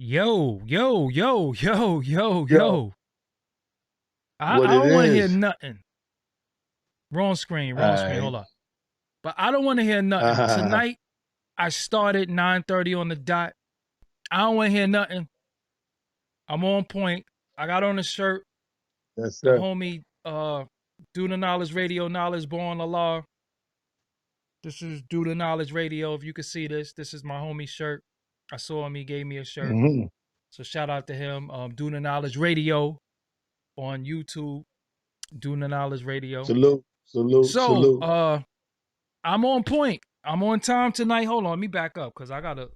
Yo, yo, yo, yo, yo, Yo, yo. what I it don't want to hear is. nothing. Wrong screen, All wrong screen. right. Hold up. But I don't want to hear nothing. Tonight, I started 9:30 on the dot. I don't want to hear nothing. I'm on point. I got on a shirt. Yes, The sir. homie, Do the Knowledge Radio, Knowledge Born Allah. This is Do the Knowledge Radio. If you can see this, this is my homie shirt. I saw him. He gave me a shirt. hmm So shout out to him. Do the Knowledge Radio on YouTube. Do the Knowledge Radio. Salute, salute, So, salute. I'm on point. I'm on time tonight. Hold on, let me back up because I gotta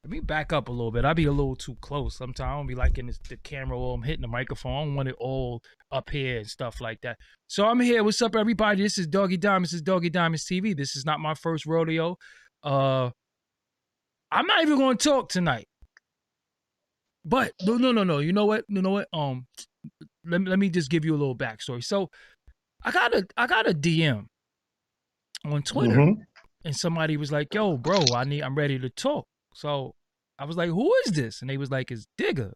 let me back up a little bit. I be a little too close. Sometimes I don't be liking the camera or I'm hitting the microphone. I don't want it all up here and stuff like that. So I'm here. What's up, everybody? This is Doggie Diamonds. This is Doggie Diamonds TV. This is not my first rodeo. Uh, I'm not even going to talk tonight. But no. You know what? Let me just give you a little backstory. So I got a DM on Twitter, hmm and somebody was like, "Yo, bro, I'm ready to talk." So I was like, "Who is this?" And they was like, "It's Digga."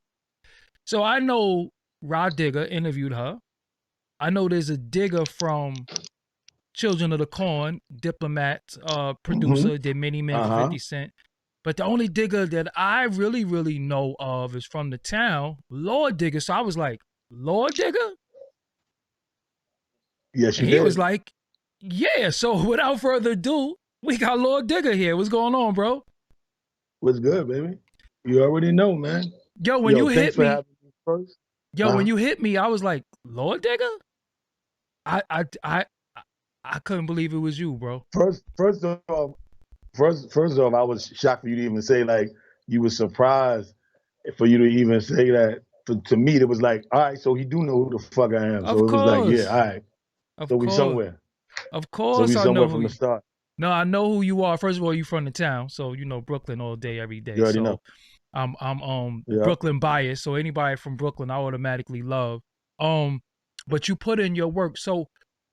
So I know Rod Digga interviewed her. I know there's a Digga from Children of the Corn, diplomat, hmm producer, did Many Men for Uh-huh. 50 Cent. But the only Digga that I really know of is from the town, Lord Digga. So I was like, Lord Digga? Yes, And you he was did. like, yeah. So without further ado, we got Lord Digga here. What's going on, bro? What's good, baby? You already know, man. Yo, when Yo, you thanks hit for me, having me first. when Uh-huh. you hit me, I was like, Lord Digga? I I I I couldn't believe it was you, bro. First off, I was shocked for you to even say like you were surprised for you to even say that. To me, it was like, all right, so he do know who the fuck I am. Of So it was like, yeah, all course. right. Of So we course. somewhere. Of So we course I know somewhere who from the you. start. No, I know who you are. First of all, you from the town, so you know Brooklyn all day, every You day. already So know. I'm Yeah. Brooklyn biased. So anybody from Brooklyn, I automatically love. Um, but you put in your work. So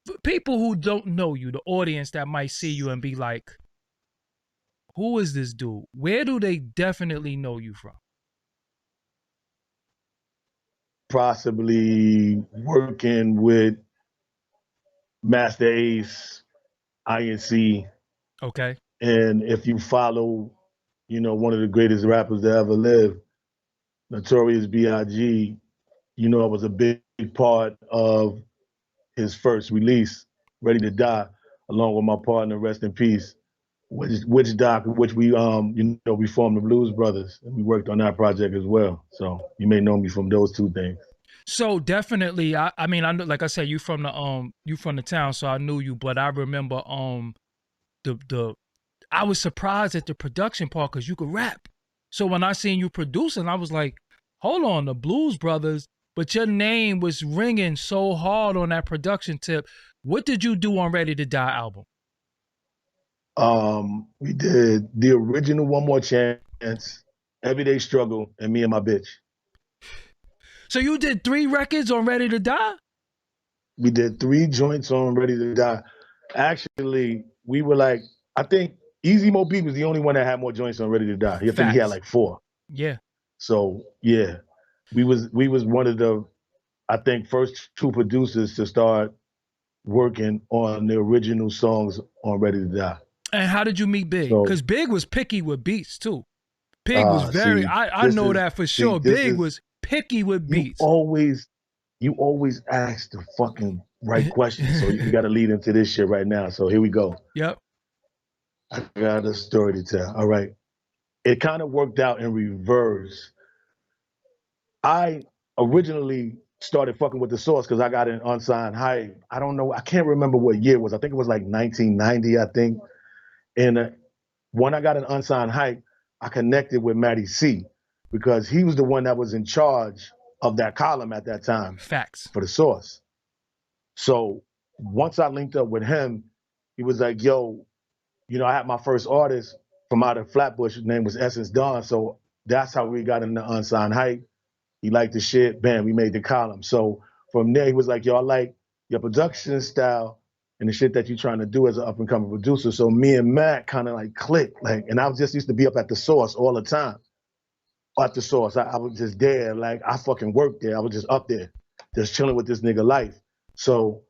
for people who don't know you, the audience that might see you and be like, "Who is this dude?" Where do they definitely know you from? Possibly working with Master Ace, INC, Okay, and if you follow, one of the greatest rappers to ever live, Notorious B.I.G., I was a big part of his first release, Ready to Die, along with my partner, rest in peace, which we formed the Blues Brothers, and we worked on that project as well. So you may know me from those two things. so definitely, I mean, I know, like I said, you from the town, so I knew you, but I remember the I was surprised at the production part because you could rap. So when I seen you producing, I was like, hold on, the Blues Brothers, but your name was ringing so hard on that production tip. What did you do on Ready to Die album? We did the original One More Chance, Everyday Struggle, and Me and My Bitch. So you did 3 records on Ready to Die? We did 3 joints on Ready to Die. Actually, we were like, I think Easy Mo Beat was the only one that had more joints on Ready to Die. I think he had Facts. like 4. Yeah. So yeah, we was one of the, I think, first 2 producers to start working on the original songs on Ready to Die. And how did you meet Big? So Because Big was picky with beats too. Big was very, see, I this know is that for see, sure. this Big is was picky with you beats. always you always ask the fucking right question. So we got to lead into this shit right now. So here we go. Yep. I got a story to tell. All right. It kind of worked out in reverse. I originally started fucking with the Source because I got an unsigned hype. I don't know. I can't remember what year it was. I think it was like 1990, I think. And when I got an unsigned hype, I connected with Matty C because he was the one that was in charge of that column at that time Facts. for the Source. So once I linked up with him, he was like, yo, I had my first artist from out of Flatbush. His name was Essence Dawn. So that's how we got in the unsigned hype. He liked the shit. Bam, we made the column. So from there, he was like, yo, I like your production style and the shit that you're trying to do as an up and coming producer. So me and Matt kind of like clicked. And I just used to be up at the Source all the time. at the source. I was just there, like I fucking worked there. I was just up there, just chilling with this nigga Life. So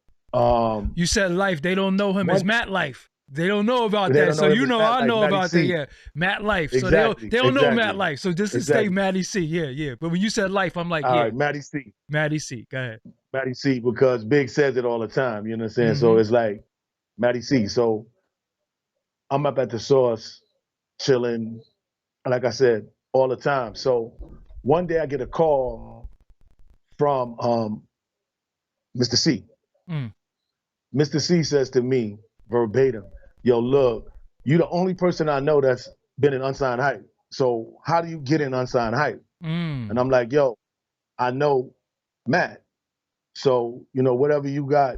you said Life. They don't know him as Matt Life. They don't know about they that. don't So know him you as know Matt I Life, know Matty about that. C. Yeah, Matt Life. So Exactly, they don't know Matt exactly, Life. So just to stay exactly. Matty C. Yeah, yeah. But when you said Life, I'm like, All yeah, right, Matty C. Matty C. Go ahead. Matty C, because Big says it all the time, you know what I'm saying? So Mm-hmm. it's like Matty C. So I'm up at the source, chilling, like I said, all the time. So one day I get a call from Mr. C. Mm. Mr. C says to me verbatim, yo, look, you the only person I know that's been in unsigned hype. So how do you get in unsigned hype? And Mm. I'm like, yo, I know Matt. So, you know, whatever you got,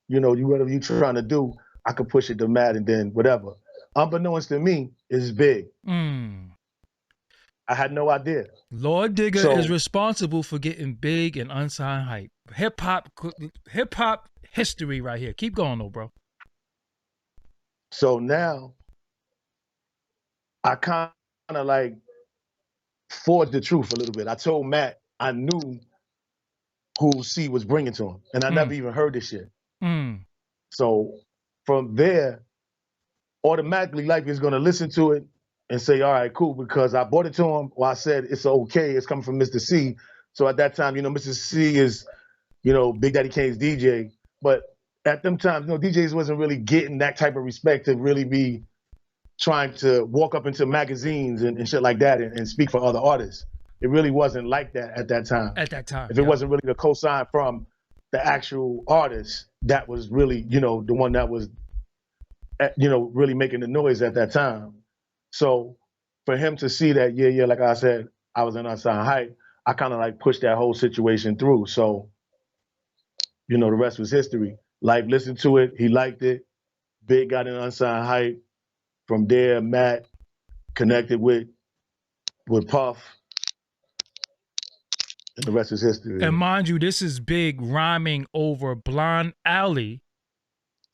you know, whatever you trying to do, I could push it to Matt and then whatever. Unbeknownst to me, it's Big. Mm. I had no idea. Lord Digga is So responsible for getting Big and unsigned hype. Hip hop history right here. Keep going though, bro. so now I kind of like forged the truth a little bit. I told Matt I knew who C was bringing to him, and I never even heard this shit. Mm. So from there, automatically Life is gonna listen to it and say, all right, cool, because I bought it to him. Well, I said it's okay, it's coming from Mr. C. So at that time, you know, Mr. C is, you know, Big Daddy Kane's DJ. But at them times, you know, DJs wasn't really getting that type of respect to really be trying to walk up into magazines and shit like that and speak for other artists. It really wasn't like that at that time. At that time. If it wasn't really the cosign from the actual artist, that was really, you know, the one that was, you know, really making the noise at that time. So for him to see that, yeah, like I said, I was in unsigned hype, I kind of like pushed that whole situation through. So, you know, the rest was history. Life listened to it, he liked it. Big got in unsigned hype. From there, Matt connected with Puff, and the rest is history. And mind you, this is Big rhyming over Blind Alley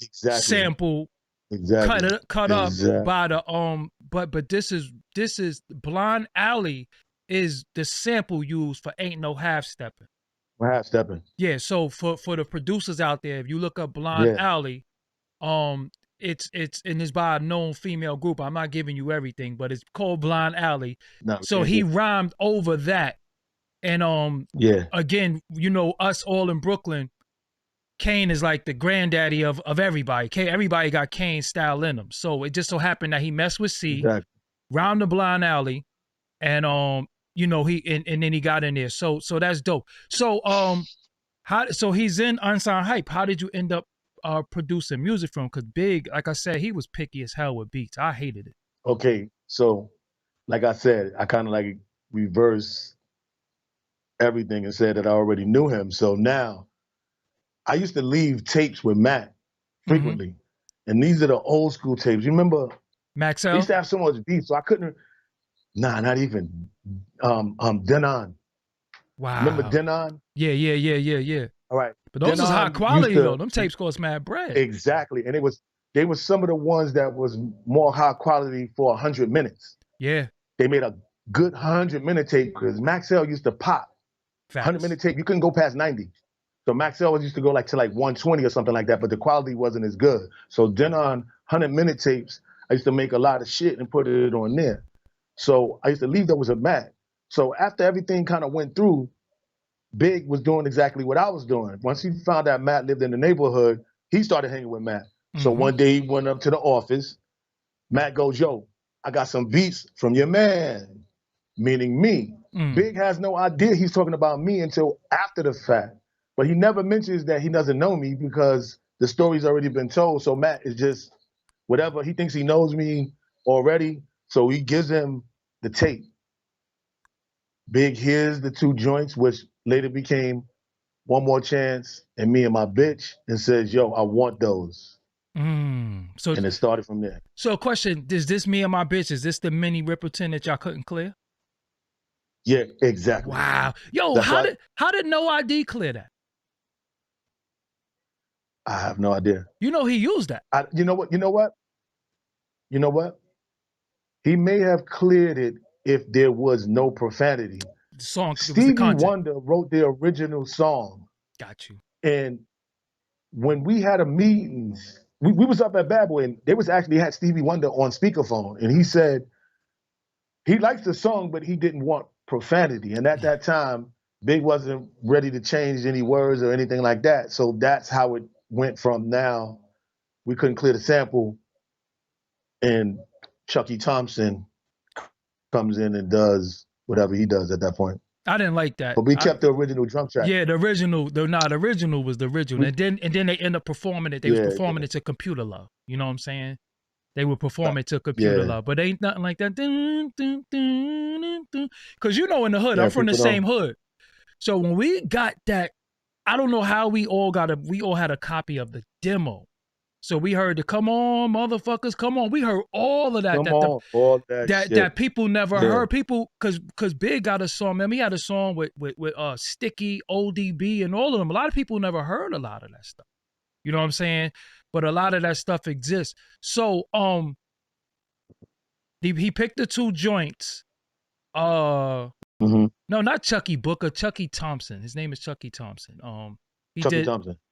Exactly. sample Exactly. cut up by the but this is Blind Alley is the sample used for Ain't No Half Stepping. Half Stepping. Yeah, so for the producers out there, if you look up Blind Alley, it's and it's by a known female group. I'm not giving you everything, but it's called Blind Alley. No, so he rhymed over that. And again, you know, us all in Brooklyn, Kane is like the granddaddy of everybody. Everybody got Kane style in them. So it just so happened that he messed with C, round the Blind Alley, and you know, and then he got in there. So that's dope. So so he's in Unsigned Hype. How did you end up producing music from? Because Big, like I said, he was picky as hell with beats. I hated it. Okay, so like I said, I kind of like reversed everything and said that I already knew him. So now I used to leave tapes with Matt frequently. And these are the old school tapes. You remember Maxell? He used to have so much beats, so I couldn't. Nah, not even. Denon. Wow. Remember Denon? Yeah. All right. But those Denon is high quality though. Them tapes cost mad bread. Exactly, and they were some of the ones that was more high quality for 100 minutes. Yeah. They made a good 100-minute tape because Maxell used to pop. 100-minute tape, you couldn't go past 90. So Maxell used to go to 120 or something like that, but the quality wasn't as good. So Denon 100-minute tapes, I used to make a lot of shit and put it on there. So I used to leave those at Matt. So after everything kind of went through, Big was doing exactly what I was doing. Once he found out Matt lived in the neighborhood, he started hanging with Matt. So one day he went up to the office. Matt goes, yo, I got some beats from your man, meaning me. Big has no idea he's talking about me until after the fact. But he never mentions that he doesn't know me because the story's already been told. So Matt is just whatever. He thinks he knows me already. So he gives him the tape. Big hears the two joints, which later became One More Chance and Me and My Bitch, and says, yo, I want those. So, and it started from there. So question, is this Me and My Bitch, is this the mini Rippleton that y'all couldn't clear? Yeah, exactly. Wow. Yo, how did No ID clear that? I have no idea. You know he used that. You know what? He may have cleared it if there was no profanity. The song, it was the Stevie content. Wonder wrote the original song, Got you. and when we had a meetings, we was up at Bad Boy, and they was actually had Stevie Wonder on speakerphone, and he said he likes the song, but he didn't want profanity. And at that time, Big wasn't ready to change any words or anything like that. So that's how it went from now. We couldn't clear the sample, and Chucky Thompson comes in and does whatever he does at that point. I didn't like that. But we kept the original drum track. Yeah, the original. The original was the original, and then they end up performing it. They was performing it to Computer Love. You know what I'm saying? They would perform it to Computer Love, but ain't nothing like that. Because you know, in the hood, I'm from the same hood. So when we got that, I don't know how we all had a copy of the demo. So we heard the "Come on, motherfuckers, come on." We heard all of that. All that shit. That people never heard. People, because Big got a song. Man, he had a song with Sticky, ODB, and all of them. A lot of people never heard a lot of that stuff. You know what I'm saying? But a lot of that stuff exists. So he picked the two joints. No, not Chucky Booker, Chucky Thompson. His name is Chucky Thompson.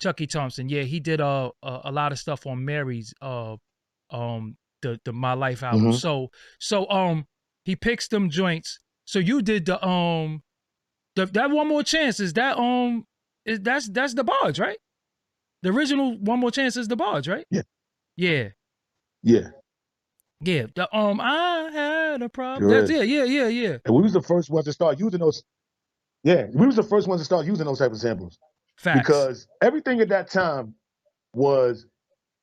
Chucky Thompson. Yeah, he did a lot of stuff on Mary's the My Life album. So he picks them joints. So you did the that One More Chance, is that that's the Barge, right? The original One More Chance is the Barge, right? Yeah. Yeah. Yeah. Yeah. The I had a problem. That's it. Yeah. And we was the first ones to start using those. Yeah, we was the first ones to start using those type of samples. Facts. Because everything at that time was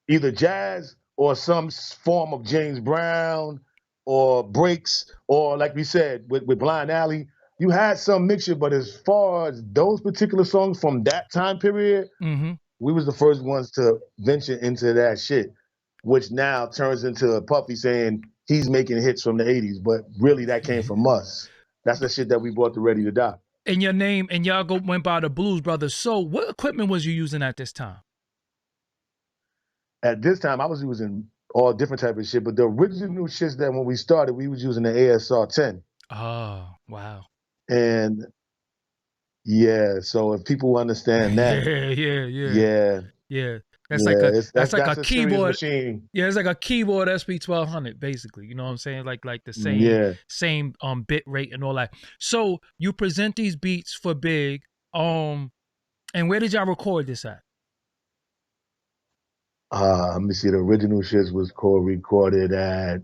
either jazz or some form of James Brown or breaks, or like we said with Blind Alley, you had some mixture. But as far as those particular songs from that time period, we was the first ones to venture into that shit, which now turns into Puffy saying he's making hits from the 80s, but really that came from us. That's the shit that we brought to Ready to Die. And your name, and y'all went by the Blues Brothers. So what equipment was you using at this time? At this time, I was using all different type of shit, but the original shits that when we started, we was using the ASR 10. Oh, wow. And yeah, so if people understand that, yeah. That's like a keyboard machine. Yeah, it's like a keyboard SP1200, basically. You know what I'm saying? Like the same bit rate and all that. So you present these beats for Big. And where did y'all record this at? Let me see. The original shits was recorded at.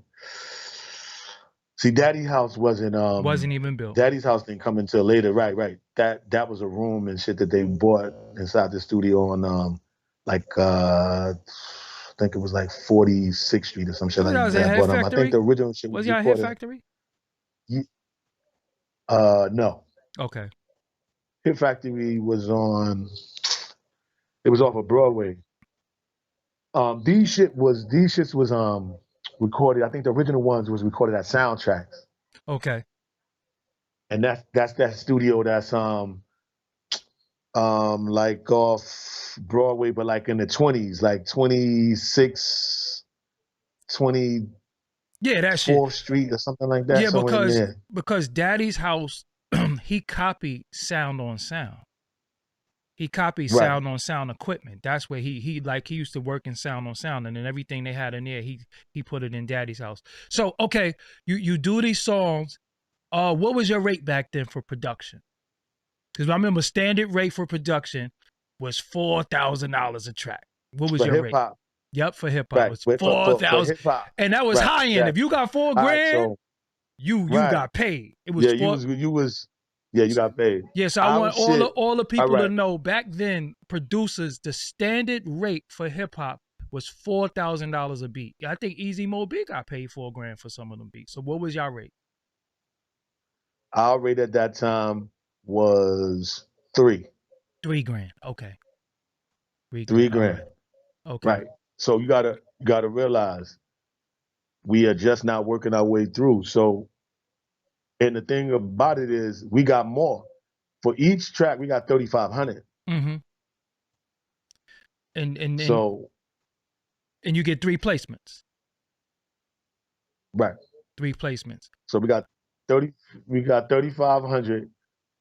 See, Daddy's house wasn't even built. Daddy's house didn't come until later. Right. That was a room and shit that they bought inside the studio on I think it was like 46th Street or some shit like that. But I think the original shit was y'all Hit Factory? No. Okay. Hit Factory was it was off of Broadway. These shits was recorded. I think the original ones was recorded at Soundtracks. Okay. And that's that studio that's like off Broadway, but like in the 20s, like 26, 20. Yeah, that shit. 4th Street or something like that. Yeah, because Daddy's house, he copied Sound on Sound. He copied Sound on Sound equipment. That's where he used to work in Sound on Sound, and then everything they had in there, he put it in Daddy's house. So okay, you do these songs. What was your rate back then for production? Because I remember standard rate for production was $4,000 a track. What was your rate? Yep, for hip hop, it was 4,000, and that was high end. If you got $4,000, you got paid. It was you got paid. Yeah, so I want all the people to know back then, producers, the standard rate for hip hop was $4,000 a beat. I think Easy Mo Big got paid $4,000 for some of them beats. So what was y'all rate? Our rate at that time was $3,000. $3,000. Okay. $3,000. Right. Okay. Right. So you gotta realize we are just not working our way through. So, and the thing about it is we got more. For each track, we got 3,500. Mm-hmm. And you get 3 placements. Right. 3 placements. So we got 30. We got 3,500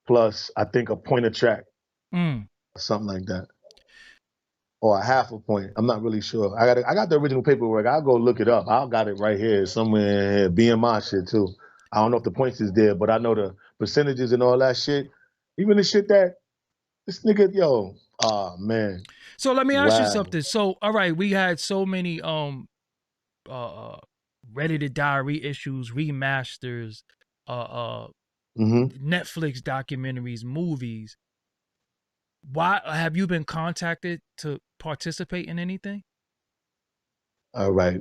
plus, I think, a point a track, Mm. something like that, or a half a point. I'm not really sure. I got the original paperwork. I'll go look it up. I got it right here somewhere in here. BMI shit too. I don't know if the points is there, but I know the percentages and all that shit. Even the shit that this nigga, yo, oh man, So let me ask you wow. something. So all right, we had so many uh Ready to Die reissues, remasters, Netflix documentaries, movies. Why have you been contacted to participate in anything? All right.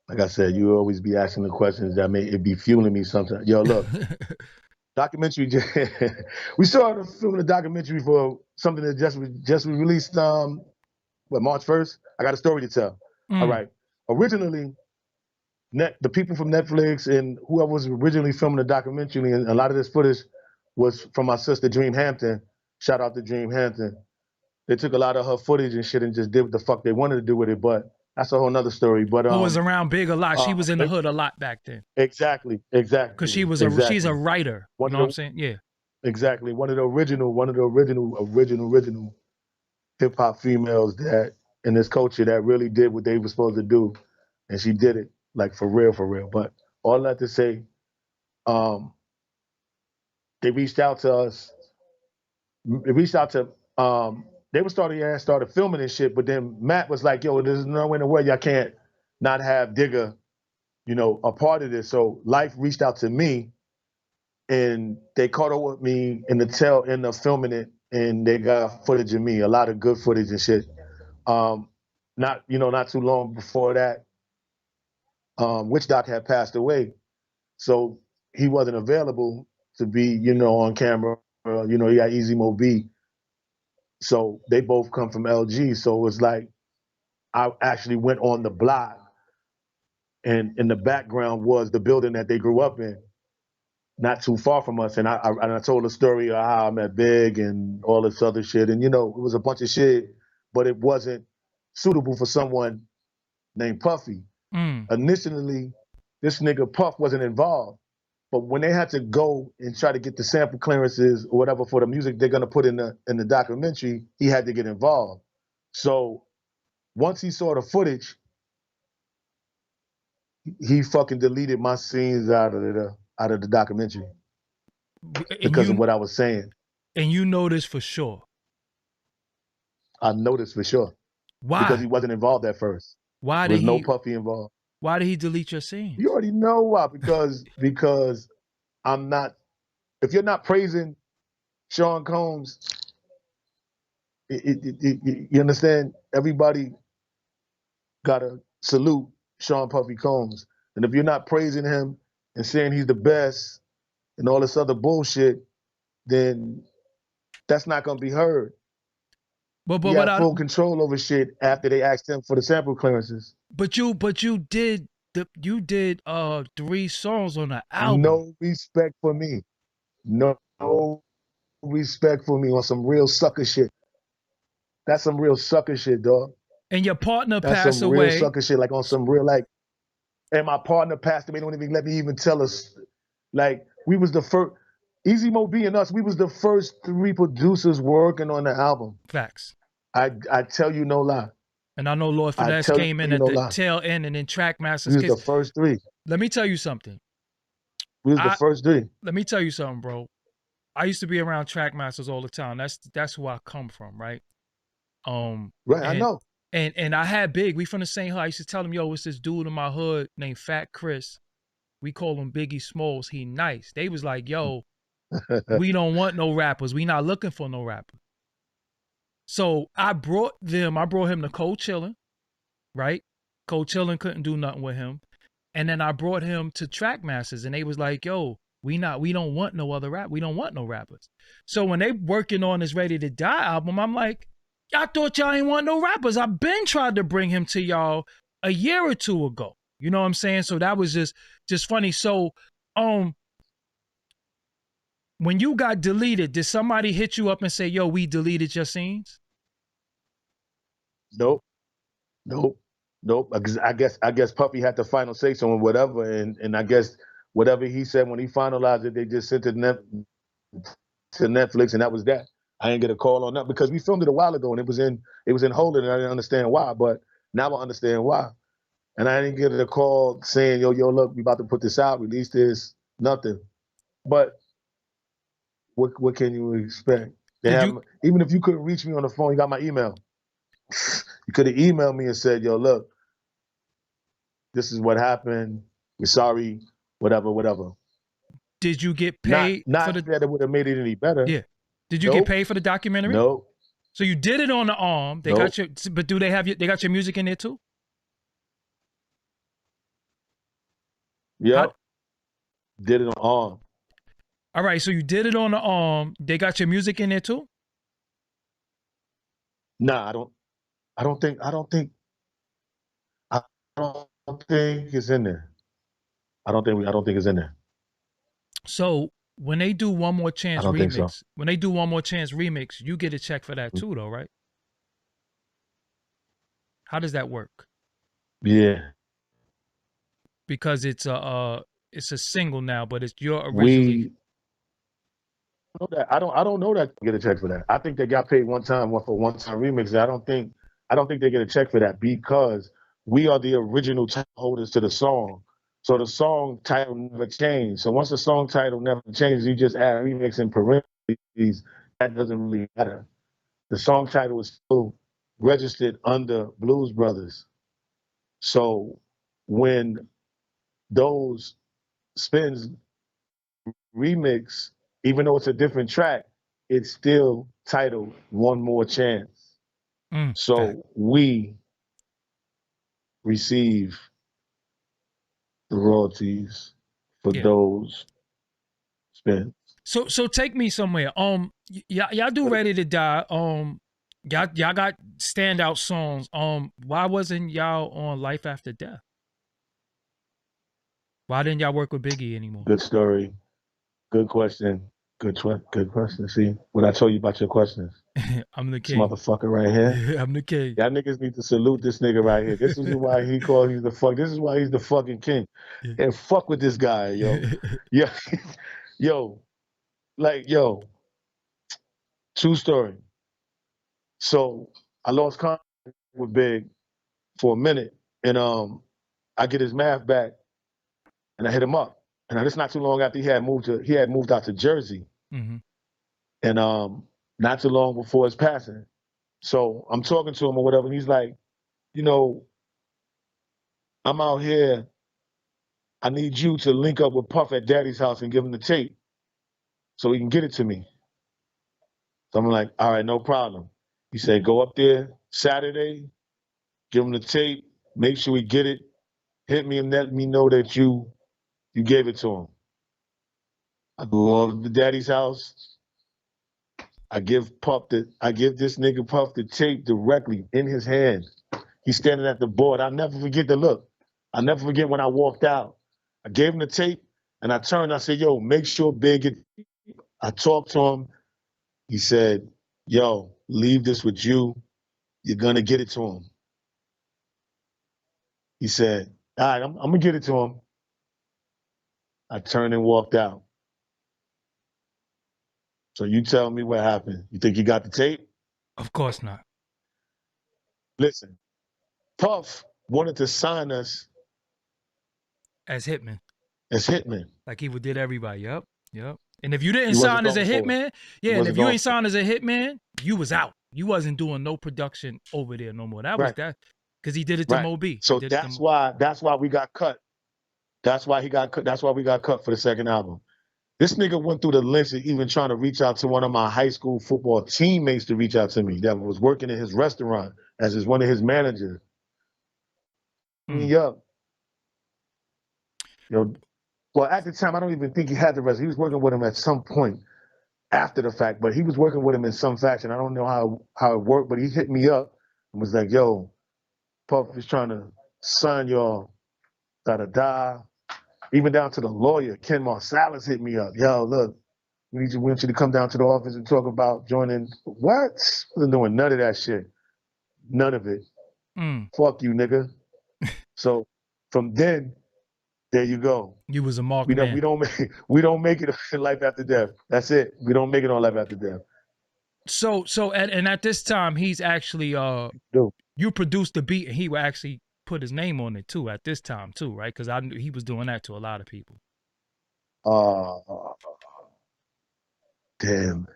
Like I said, you always be asking the questions that may it be fueling me sometimes. Yo, look, documentary. We started filming a documentary for something that just released. March 1st. I got a story to tell. All Mm. right. Originally, the people from Netflix and whoever was originally filming the documentary, and a lot of this footage was from my sister Dream Hampton. Shout out to Dream Hampton. They took a lot of her footage and shit and just did what the fuck they wanted to do with it. But that's a whole nother story. But Who was around big a lot? She was in the they, hood a lot back then. exactly, Cause she's a exactly. writer. You One know what of I'm saying? Yeah. exactly one of the original hip hop females that in this culture that really did what they were supposed to do, and she did it like for real, for real. But all that to say, um, they reached out to us. They reached out to they were started filming and shit. But then Matt was like, "Yo, there's no way in the world y'all can't not have Digga, a part of this." So Life reached out to me, and they caught up with me in the tail end of filming it, and they got footage of me, a lot of good footage and shit. Um, not too long before that, Witch Doc had passed away, so he wasn't available to be, on camera. He had Easy Mo B, so they both come from LG. So it was like I actually went on the block, and in the background was the building that they grew up in, not too far from us. And I told the story of how I met Big and all this other shit, and it was a bunch of shit, but it wasn't suitable for someone named Puffy. Mm. Initially, this nigga Puff wasn't involved. But when they had to go and try to get the sample clearances or whatever for the music they're gonna put in the documentary, he had to get involved. So once he saw the footage, he fucking deleted my scenes out of the documentary And because of what I was saying. you know this for sure. I noticed for sure because he Why? wasn't involved at first. Why There did was no he Puffy involved. why did he delete your You scenes? already know why, because I'm not. If you're not praising Sean Combs, you understand? Everybody gotta salute Sean Puffy Combs, and if you're not praising him and saying he's the best and all this other bullshit, then that's not gonna be heard. But He but but had I full control over shit after they asked him for the sample clearances. but you did 3 songs on the album. No respect for me. No respect for me on some real sucker shit. That's some real sucker shit, dog. And your partner That's passed some real away. sucker shit, like on some real like. And my partner passed away. They don't even let me even tell us. Like we was the first. Easy Mo B and us. We was the first 3 producers working on the album. Facts. I tell you no lie. And I know Lord I Finesse tell came in you at no the lie. tail end, and then We Trackmaster's was the case. first 3. Let me tell you something. We was the I first 3. Let me tell you something, bro. I used to be around Trackmasters all the time. That's who I come from, right? Right, I And know. and I had Big. We from the same hood. I used to tell him, yo, it's this dude in my hood named Fat Chris. We call him Biggie Smalls. He nice. They was like, yo, we don't want no rappers. We not looking for no rapper. So I brought him to Cold Chillin', right? Cold Chillin' couldn't do nothing with him. And then I brought him to Trackmasters, and they was like, yo, we don't want no other rap. We don't want no rappers. So when they working on this Ready to Die album, I'm like, I thought y'all ain't want no rappers. I been tried to bring him to y'all a year or two ago. You know what I'm saying? So that was just funny. So when you got deleted, did somebody hit you up and say, yo, we deleted your scenes? Nope. Nope. Nope. I guess Puffy had the final say so and whatever, and I guess whatever he said when he finalized it, they just sent it to Netflix, and that was that. I didn't get a call on that because we filmed it a while ago and it was in Holden, and I didn't understand why, but now I understand why. And I didn't get a call saying, yo, look, we about to put this out, release this, nothing. But what can you expect? Even if you couldn't reach me on the phone, you got my email. You could have emailed me and said, yo, look, this is what happened. We're sorry, whatever. Did you get paid not that it would have made it any better. Yeah. Did you get paid for the documentary? No. So you did it on the arm. They got your, but do they have they got your music in there too? Yeah. Did it on the arm. All right, so you did it on the arm. They got your music in there too? Nah, I don't think it's in there. I don't think it's in there. So when they do One More Chance remix, so. when they do One More Chance remix, you get a check for that too, though, right? How does that work? Yeah. Because it's a single now, but it's your originally. I don't know that they get a check for that. I think they got paid one time for one-time remix. I don't think they get a check for that because we are the original title holders to the song. So the song title never changed. So once the song title never changes, you just add remix and parentheses. That doesn't really matter. The song title is still registered under Blues Brothers. So when those spins remix, even though it's a different track, it's still titled One More Chance. So we receive the royalties for those spins. So take me somewhere. Y'all do Ready to Die. Y'all got standout songs. Why wasn't y'all on Life After Death? Why didn't y'all work with Biggie anymore? Good story. Good question. Good question. See what I told you about your questions. I'm the king. This motherfucker right here. I'm the king. Y'all niggas need to salute this nigga right here. This is why he calls he's the fuck. This is why he's the fucking king. And fuck with this guy, yo. Yeah. Yo. True story. So I lost contact with Big for a minute, and I get his math back, and I hit him up. And it's not too long after he had moved out to Jersey, and not too long before his passing. So I'm talking to him or whatever, and he's like, I'm out here. I need you to link up with Puff at Daddy's house and give him the tape so he can get it to me. So I'm like, all right, no problem. He said, go up there Saturday, give him the tape, make sure we get it, hit me and let me know that you gave it to him. I go over to Daddy's house. I give this nigga Puff the tape directly in his hand. He's standing at the board. I'll never forget the look. I'll never forget when I walked out. I gave him the tape and I turned. I said, yo, make sure Big get. I talked to him. He said, yo, leave this with you. You're going to get it to him. He said, all right, I'm going to get it to him. I turned and walked out. So you tell me what happened. You think you got the tape? Of course not. Listen, Puff wanted to sign us as hitmen. Like he did everybody. Yep. And if you didn't sign as a hitman, and if you ain't signed as a hitman, you was out. You wasn't doing no production over there no more. That was that because he did it to Moby. So that's why we got cut. That's why we got cut for the second album. This nigga went through the lengths of even trying to reach out to one of my high school football teammates to reach out to me that was working in his restaurant as one of his managers. Me up. Well, at the time, I don't even think he had the rest. He was working with him at some point after the fact, but he was working with him in some fashion. I don't know how it worked, but he hit me up and was like, yo, Puff is trying to sign y'all, da-da-da. Even down to the lawyer, Ken Marsalis hit me up. Yo, look, we want you to come down to the office and talk about joining. What? Wasn't doing none of that shit. None of it. Fuck you, nigga. So from then, There you go. You was a marked We don't man. we don't make we don't make it in life after death. That's it. We don't make it on life after death. So at this time he's actually Do. you produced the beat and he would actually put his name on it too at this time too, right? Because I knew he was doing that to a lot of people. Uh, damn.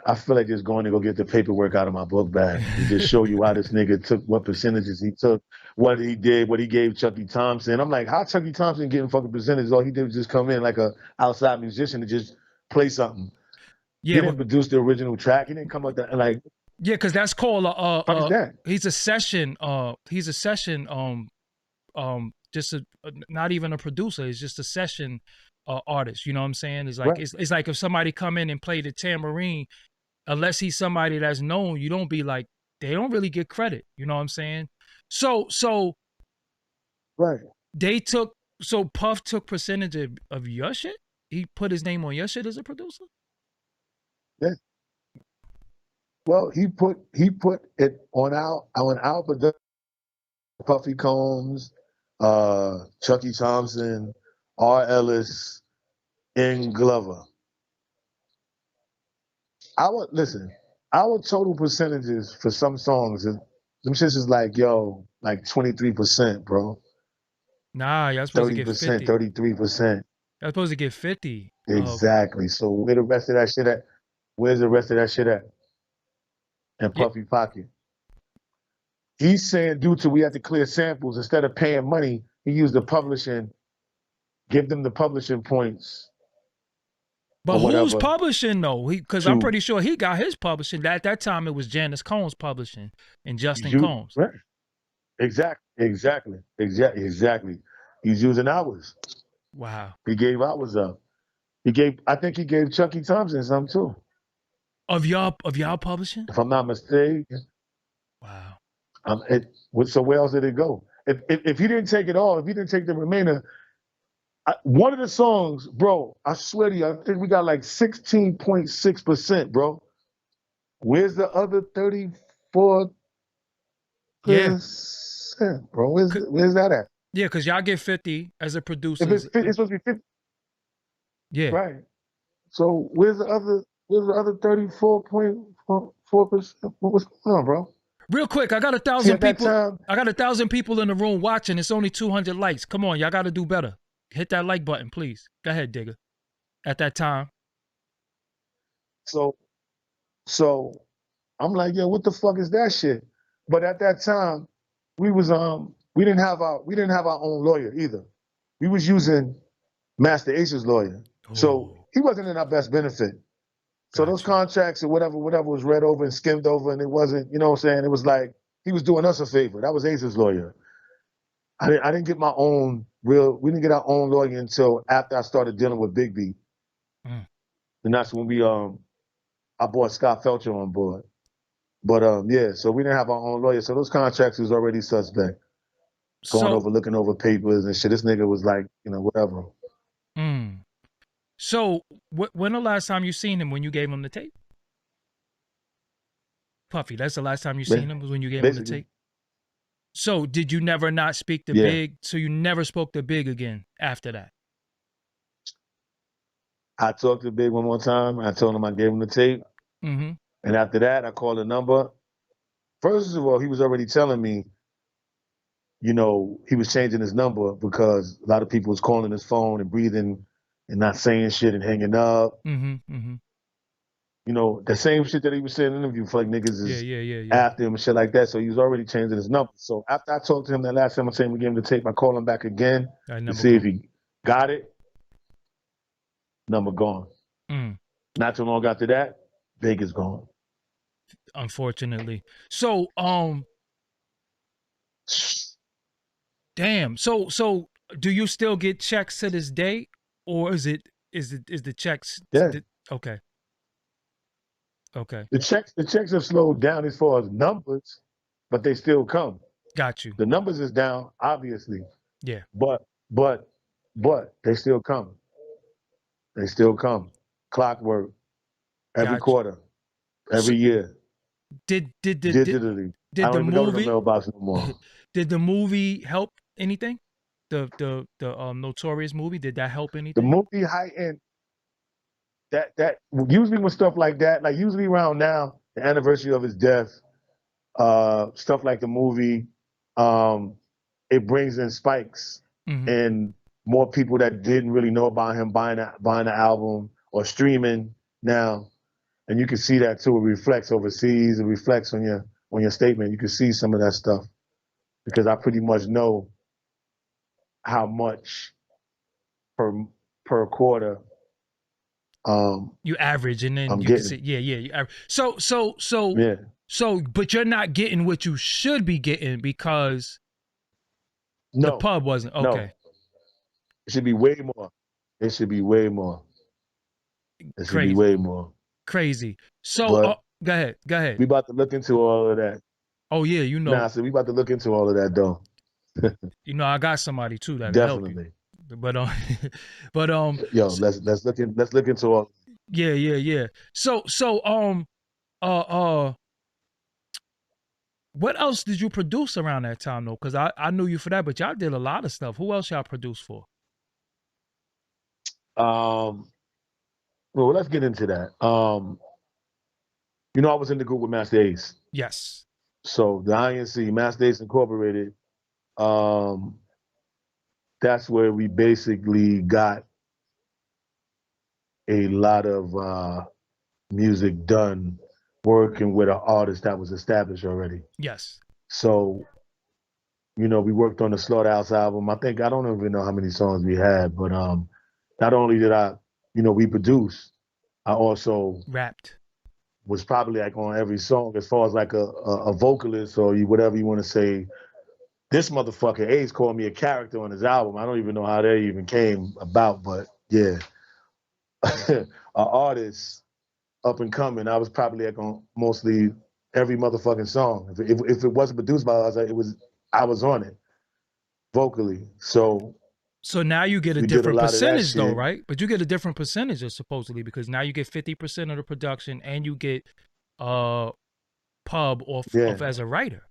I feel like just going to go get the paperwork out of my book bag and just show you how this nigga took, what percentages he took, what he did, what he gave Chucky Thompson. I'm like, how Chucky Thompson getting fucking percentages? All he did was just come in like a outside musician to just play something. He Yeah, didn't produce the original track. He didn't come up that like, yeah, because that's called fuck is that? he's a session just not even a producer. He's just a session artist. You know what I'm saying? It's like Right. it's like if somebody come in and play the tambourine, unless he's somebody that's known, you don't be like they don't really get credit. You know what I'm saying? So Right. they took Puff took percentage of your shit. He put his name on your shit as a producer. Yeah. Well, he put it on our production. Puffy Combs, Chucky Thompson, R. Ellis, and Glover. Our total percentages for some songs, them shits is like, yo, like 23%, bro. Nah, y'all supposed to get 30%, 50. 33%. Y'all supposed to get 50 of Exactly. So where the rest of that shit at? Where's the rest of that shit at? In yeah. Puffy pocket. He's saying due to we had to clear samples, instead of paying money, he used the publishing, give them the publishing points. But who's whatever, publishing though? Because I'm pretty sure he got his publishing. At that time, it was Janice Combs publishing and Justin Combs. Right. Exactly. He's using ours. Wow. He gave ours up. I think he gave Chucky Thompson some too. Of y'all publishing? If I'm not mistaken. Wow. So where else did it go? If he didn't take it all, if he didn't take the remainder, one of the songs, bro, I swear to you, I think we got like 16.6%, bro. Where's the other 34%, bro? Where's that at? Yeah, because y'all get 50 as a producer. If it's supposed to be 50. Yeah. Right. So where's the other 34.4%? What's going on, bro? Real quick, I got 1,000 people. Time, I got 1,000 people in the room watching. It's only 200 likes. Come on, y'all got to do better. Hit that like button, please. Go ahead, Digga. At that time. So I'm like, yo, what the fuck is that shit? But at that time, we didn't have our own lawyer either. We was using Master Ace's lawyer. Ooh. So he wasn't in our best benefit. So those contracts or whatever was read over and skimmed over, and it wasn't, you know what I'm saying? It was like he was doing us a favor. That was Ace's lawyer. I didn't get my own we didn't get our own lawyer until after I started dealing with Big B. And that's when I brought Scott Felcher on board. But yeah, so we didn't have our own lawyer. So those contracts was already suspect. Looking over papers and shit. This nigga was like, whatever. So when the last time you seen him when you gave him the tape? Puffy, that's the last time you seen him was when you gave him the tape? So did you never not speak to Big? So you never spoke to Big again after that? I talked to Big one more time. I told him I gave him the tape. Mm-hmm. And after that, I called the number. First of all, he was already telling me, he was changing his number because a lot of people was calling his phone and breathing and not saying shit and hanging up. Mm-hmm. Mm-hmm. The same shit that he was saying in the interview for like niggas is yeah. after him and shit like that. So he was already changing his number. So after I talked to him that last time I said we gave him the tape, I called him back again to see if he got it. Number gone. Not too long after that, Big is gone. Unfortunately. So damn. So do you still get checks to this day, or is the checks? Yeah. Okay. The checks have slowed down as far as numbers, but they still come. Got you. The numbers is down, obviously. Yeah. But they still come. They still come. Clockwork. Every quarter. Every year. Digitally. I don't even go to the mailbox no more. Did the movie help anything? the Notorious movie? Did that help The anything? movie heightened that usually when stuff like that, like usually around now, the anniversary of his death, stuff like the movie, it brings in spikes Mm-hmm. and more people that didn't really know about him buying the album or streaming now. And you can see that too. It reflects overseas. It reflects on your statement. You can see some of that stuff because I pretty much know how much per quarter You average, and then I'm you can say, getting. yeah, yeah. You average. Yeah. But you're not getting what you should be getting because the No, pub wasn't no. okay. It should be way more. It should be way more. It should be Crazy, way more. crazy. So, But go ahead, go ahead. we about to look into all of that. Oh yeah, you Nah, know, so we about to look into all of that though. I got somebody too that can help you. Definitely. But but Yo, let's look into all. yeah, yeah, yeah. So uh what else did you produce around that time though? Because I knew you for that, but y'all did a lot of stuff. Who else y'all produced for? Um, well, let's get into that. I was in the group with Master Ace. Yes. So the INC, Master Ace Incorporated, um, that's where we basically got a lot of music done working with an artist that was established already. Yes. So, we worked on the Slaughterhouse album. I don't even know how many songs we had, but not only did we produced, I also Rapped. was probably like on every song as far as like a vocalist or whatever you want to say. This motherfucker Ace called me a character on his album. I don't even know how that even came about, but yeah. An artist up and coming. I was probably like on mostly every motherfucking song. If it wasn't produced by us, I was on it vocally. So So now you get a we did a different lot of that percentage though, shit. right? But you get a different percentage supposedly because now you get 50% of the production and you get uh pub off Yeah. as a writer.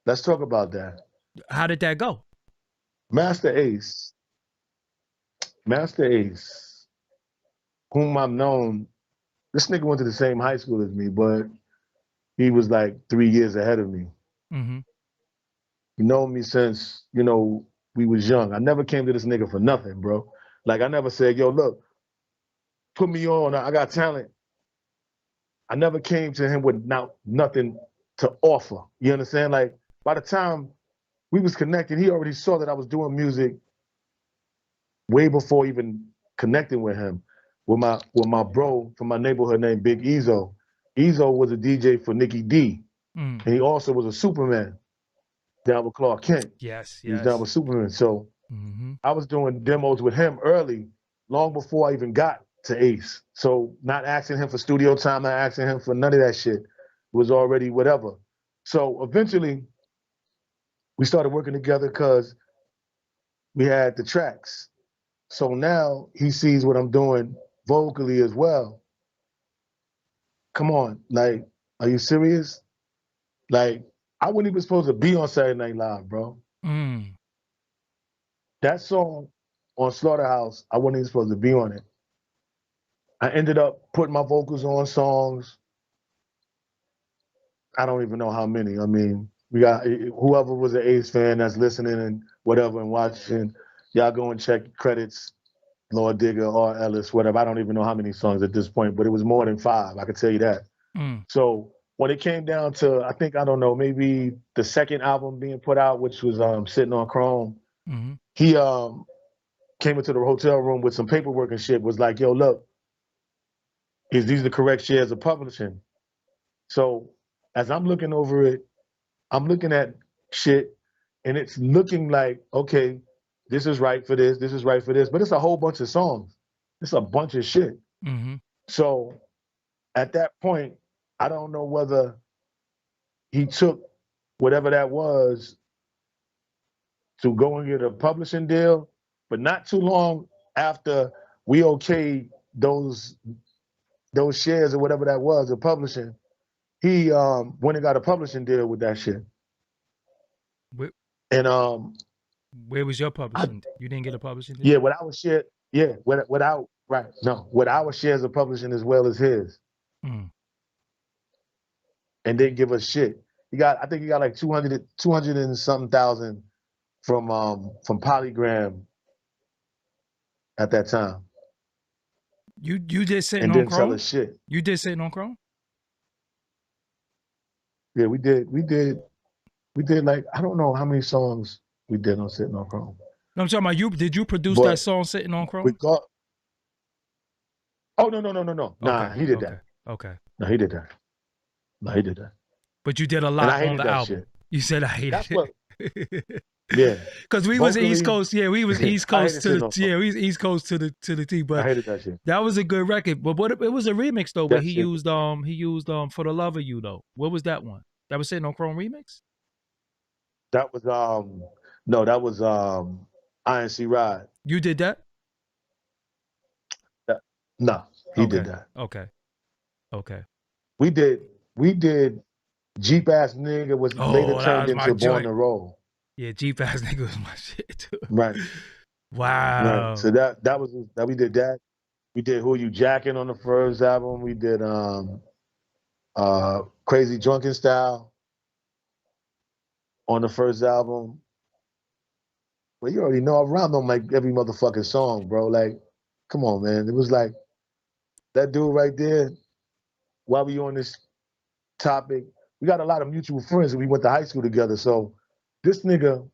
Let's talk about that. How did that go? Master Ace, Master Ace, whom I've known, this nigga went to the same high school as me, but he was like 3 years ahead of me. Mm-hmm. He known me since, we was young. I never came to this nigga for nothing, bro. Like I never said, yo, look, put me on. I got talent. I never came to him with nothing to offer. You understand? Like by the time we was connected, he already saw that I was doing music way before even connecting with him. With my bro from my neighborhood named Big Ezo. Ezo was a DJ for Nikki D. Mm. And he also was a Superman down with Clark Kent. Yes, He was down yes. with Superman. So Mm-hmm. I was doing demos with him early, long before I even got to Ace. So not asking him for studio time, not asking him for none of that shit. It was already whatever. So eventually we started working together because we had the tracks. So now he sees what I'm doing vocally as well. Come on, like, are you serious? Like, I wasn't even supposed to be on Saturday Night Live, bro. Mm. That song on Slaughterhouse, I wasn't even supposed to be on it. I ended up putting my vocals on songs. I don't even know how many. I mean, we got whoever was an Ace fan that's listening and whatever and watching, y'all go and check credits, Lord Digga or Ellis, whatever. I don't even know how many songs at this point, but it was more than 5. I can tell you that. Mm. So when it came down to, I don't know, maybe the second album being put out, which was Sitting on Chrome, Mm-hmm. he came into the hotel room with some paperwork and shit, was like, yo, look, is these the correct shares of publishing? So as I'm looking over it, I'm looking at shit and it's looking like, okay, this is right for this is right for this, but it's a whole bunch of songs. It's a bunch of shit. Mm-hmm. So at that point, I don't know whether he took whatever that was to go and get a publishing deal, but not too long after we okayed those shares or whatever that was of publishing, he went and got a publishing deal with that shit. And Where was your publishing? You didn't get a publishing deal? yeah, with our share, yeah, without right, no, with our shares of publishing as well as his, Mm. and didn't give us shit. I think he got like 200 and something thousand from Polygram at that time. You did sitting And on didn't tell Chrome? us shit. You did sitting on Chrome? Yeah, we did like, I don't know how many songs we did on Sitting on Chrome. No, I'm talking about you. Did you produce But that song sitting on Chrome? we got, oh, no. Nah, Okay, he did okay, that. okay. No, he did that. No, he did that. But you did a And lot I on hated the that album. shit. You said I hated That's it. what, yeah. Because we was Vocally, East Coast. Yeah, we was East I Coast hated to Sitting the on Chrome. yeah, we was East Coast to the T. I But hated that shit. that was a good record. But what it was a remix though, but That he shit. used For the Love of You though. What was that one? That was sitting on Chrome remix? That was no, that was INC Ride. You did that? No, he did that. Okay. We did Jeep Ass Nigga was later Oh, that turned was my into Born joint. to Roll. Yeah, Jeep Ass Nigga was my shit too. Right. Wow. Right. So that was that we did that. We did Who You Jacking on the first album. We did Crazy Drunken Style on the first album. But you already know I rhymed on like every motherfucking song, bro. Like, come on, man. It was like that dude right there. While we on this topic, we got a lot of mutual friends and we went to high school together. So this nigga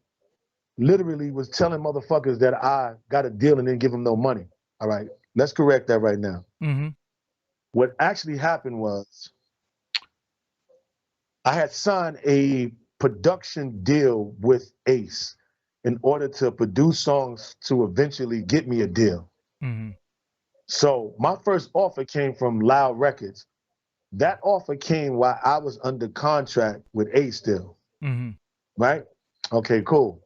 literally was telling motherfuckers that I got a deal and didn't give him no money. All right, let's correct that right now. Mm-hmm. What actually happened was I had signed a production deal with Ace in order to produce songs to eventually get me a deal. Mm-hmm. So my first offer came from Loud Records. That offer came while I was under contract with Ace still. Mm-hmm. Right? Okay, cool.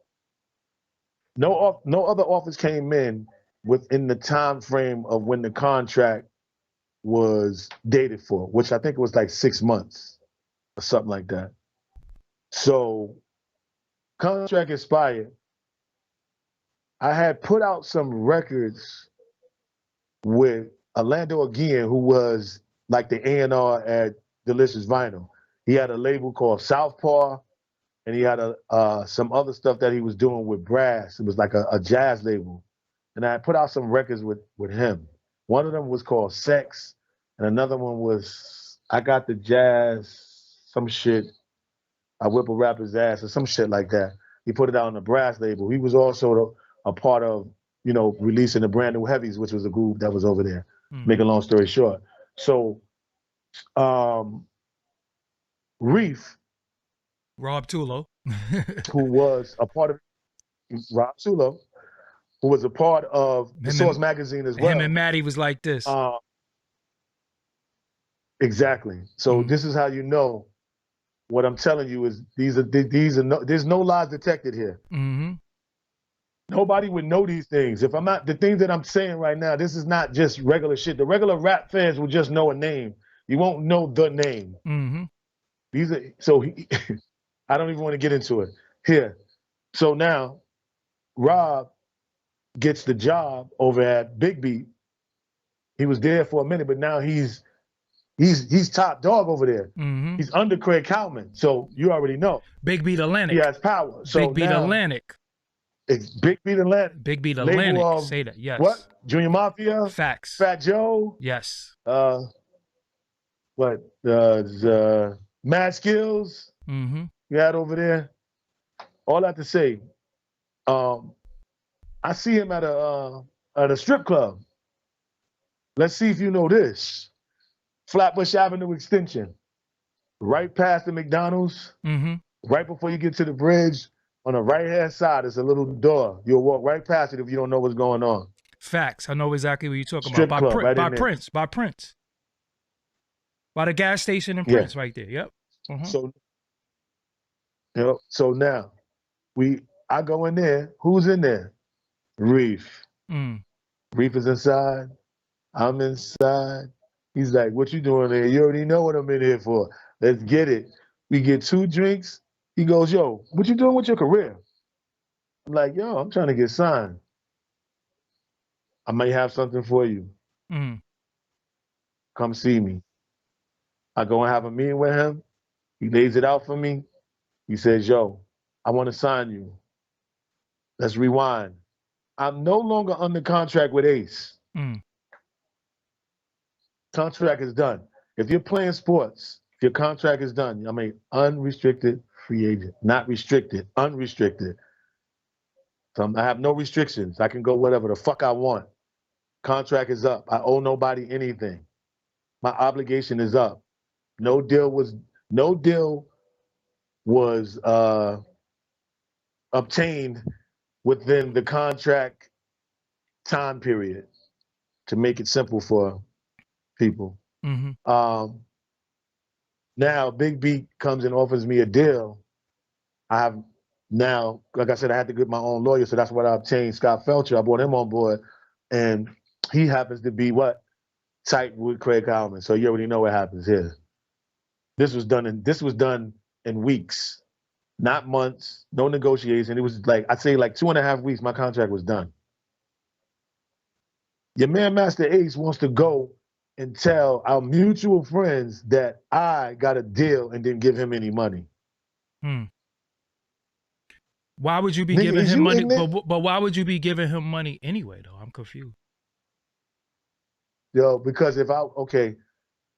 No other offers came in within the time frame of when the contract was dated for, which I think it was like 6 months or something like that. So contract expired. I had put out some records with Orlando again, who was like the A&R at Delicious Vinyl. He had a label called Southpaw, and he had some other stuff that he was doing with Brass. It was like a jazz label. And I put out some records with him. One of them was called Sex, and another one was I Got the Jazz, some shit. I Whip a Rapper's Ass or some shit like that. He put it out on the Brass label. He was also a part of, releasing the Brand New Heavies, which was a group that was over there. Mm-hmm. Make a long story short. So Reef, Rob Tulo, who was a part of Rob Sulo, who was a part of the Source magazine as well. Him and Maddie was like this. Exactly. So this is how you know what I'm telling you is there's no lies detected here. Mm-hmm. Nobody would know these things. If I'm not, the things that I'm saying right now, this is not just regular shit. The regular rap fans will just know a name. You won't know the name. Mm-hmm. I don't even want to get into it here. So now Rob gets the job over at Big Beat. He was there for a minute, but now he's top dog over there. Mm-hmm. He's under Craig Cowman. So you already know. Big Beat Atlantic. He has power. So Big Beat Atlantic. It's Big Beat Atlantic. Big Beat Atlantic. Say that. Yes. What? Junior Mafia? Facts. Fat Joe? Yes. Mad Skills? Mm-hmm. You had over there? All that to say, I see him at a strip club. Let's see if you know this. Flatbush Avenue Extension. Right past the McDonald's. Mm-hmm. Right before you get to the bridge, on the right-hand side, there's a little door. You'll walk right past it if you don't know what's going on. Facts. I know exactly what you're talking Strip about. Club, By Prince. By the gas station in Prince right there. Yep. So now I go in there. Who's in there? Reef. Reef is inside. I'm inside. He's like, what you doing there? You already know what I'm in here for. Let's get it. We get 2 drinks. He goes, yo, what you doing with your career? I'm like, yo, I'm trying to get signed. I may have something for you. Mm. Come see me. I go and have a meeting with him. He lays it out for me. He says, yo, I want to sign you. Let's rewind. I'm no longer under contract with Ace. Mm. Contract is done. If you're playing sports, your contract is done. I'm an unrestricted free agent, not restricted, unrestricted. So I have no restrictions. I can go whatever the fuck I want. Contract is up. I owe nobody anything. My obligation is up. No deal was obtained within the contract time period to make it simple for people. Mm-hmm. Now Big B comes and offers me a deal. I have now, like I said, I had to get my own lawyer, so that's what I obtained. Scott Felcher, I brought him on board, and he happens to be what? Tight with Craig Howman. So you already know what happens here. This was done in weeks, not months, no negotiation. It was like, I'd say like 2.5 weeks, my contract was done. Your man Master Ace wants to go and tell our mutual friends that I got a deal and didn't give him any money. Why would you be Nigga, giving him money? Ignorant? But why would you be giving him money anyway, though? I'm confused. Yo, because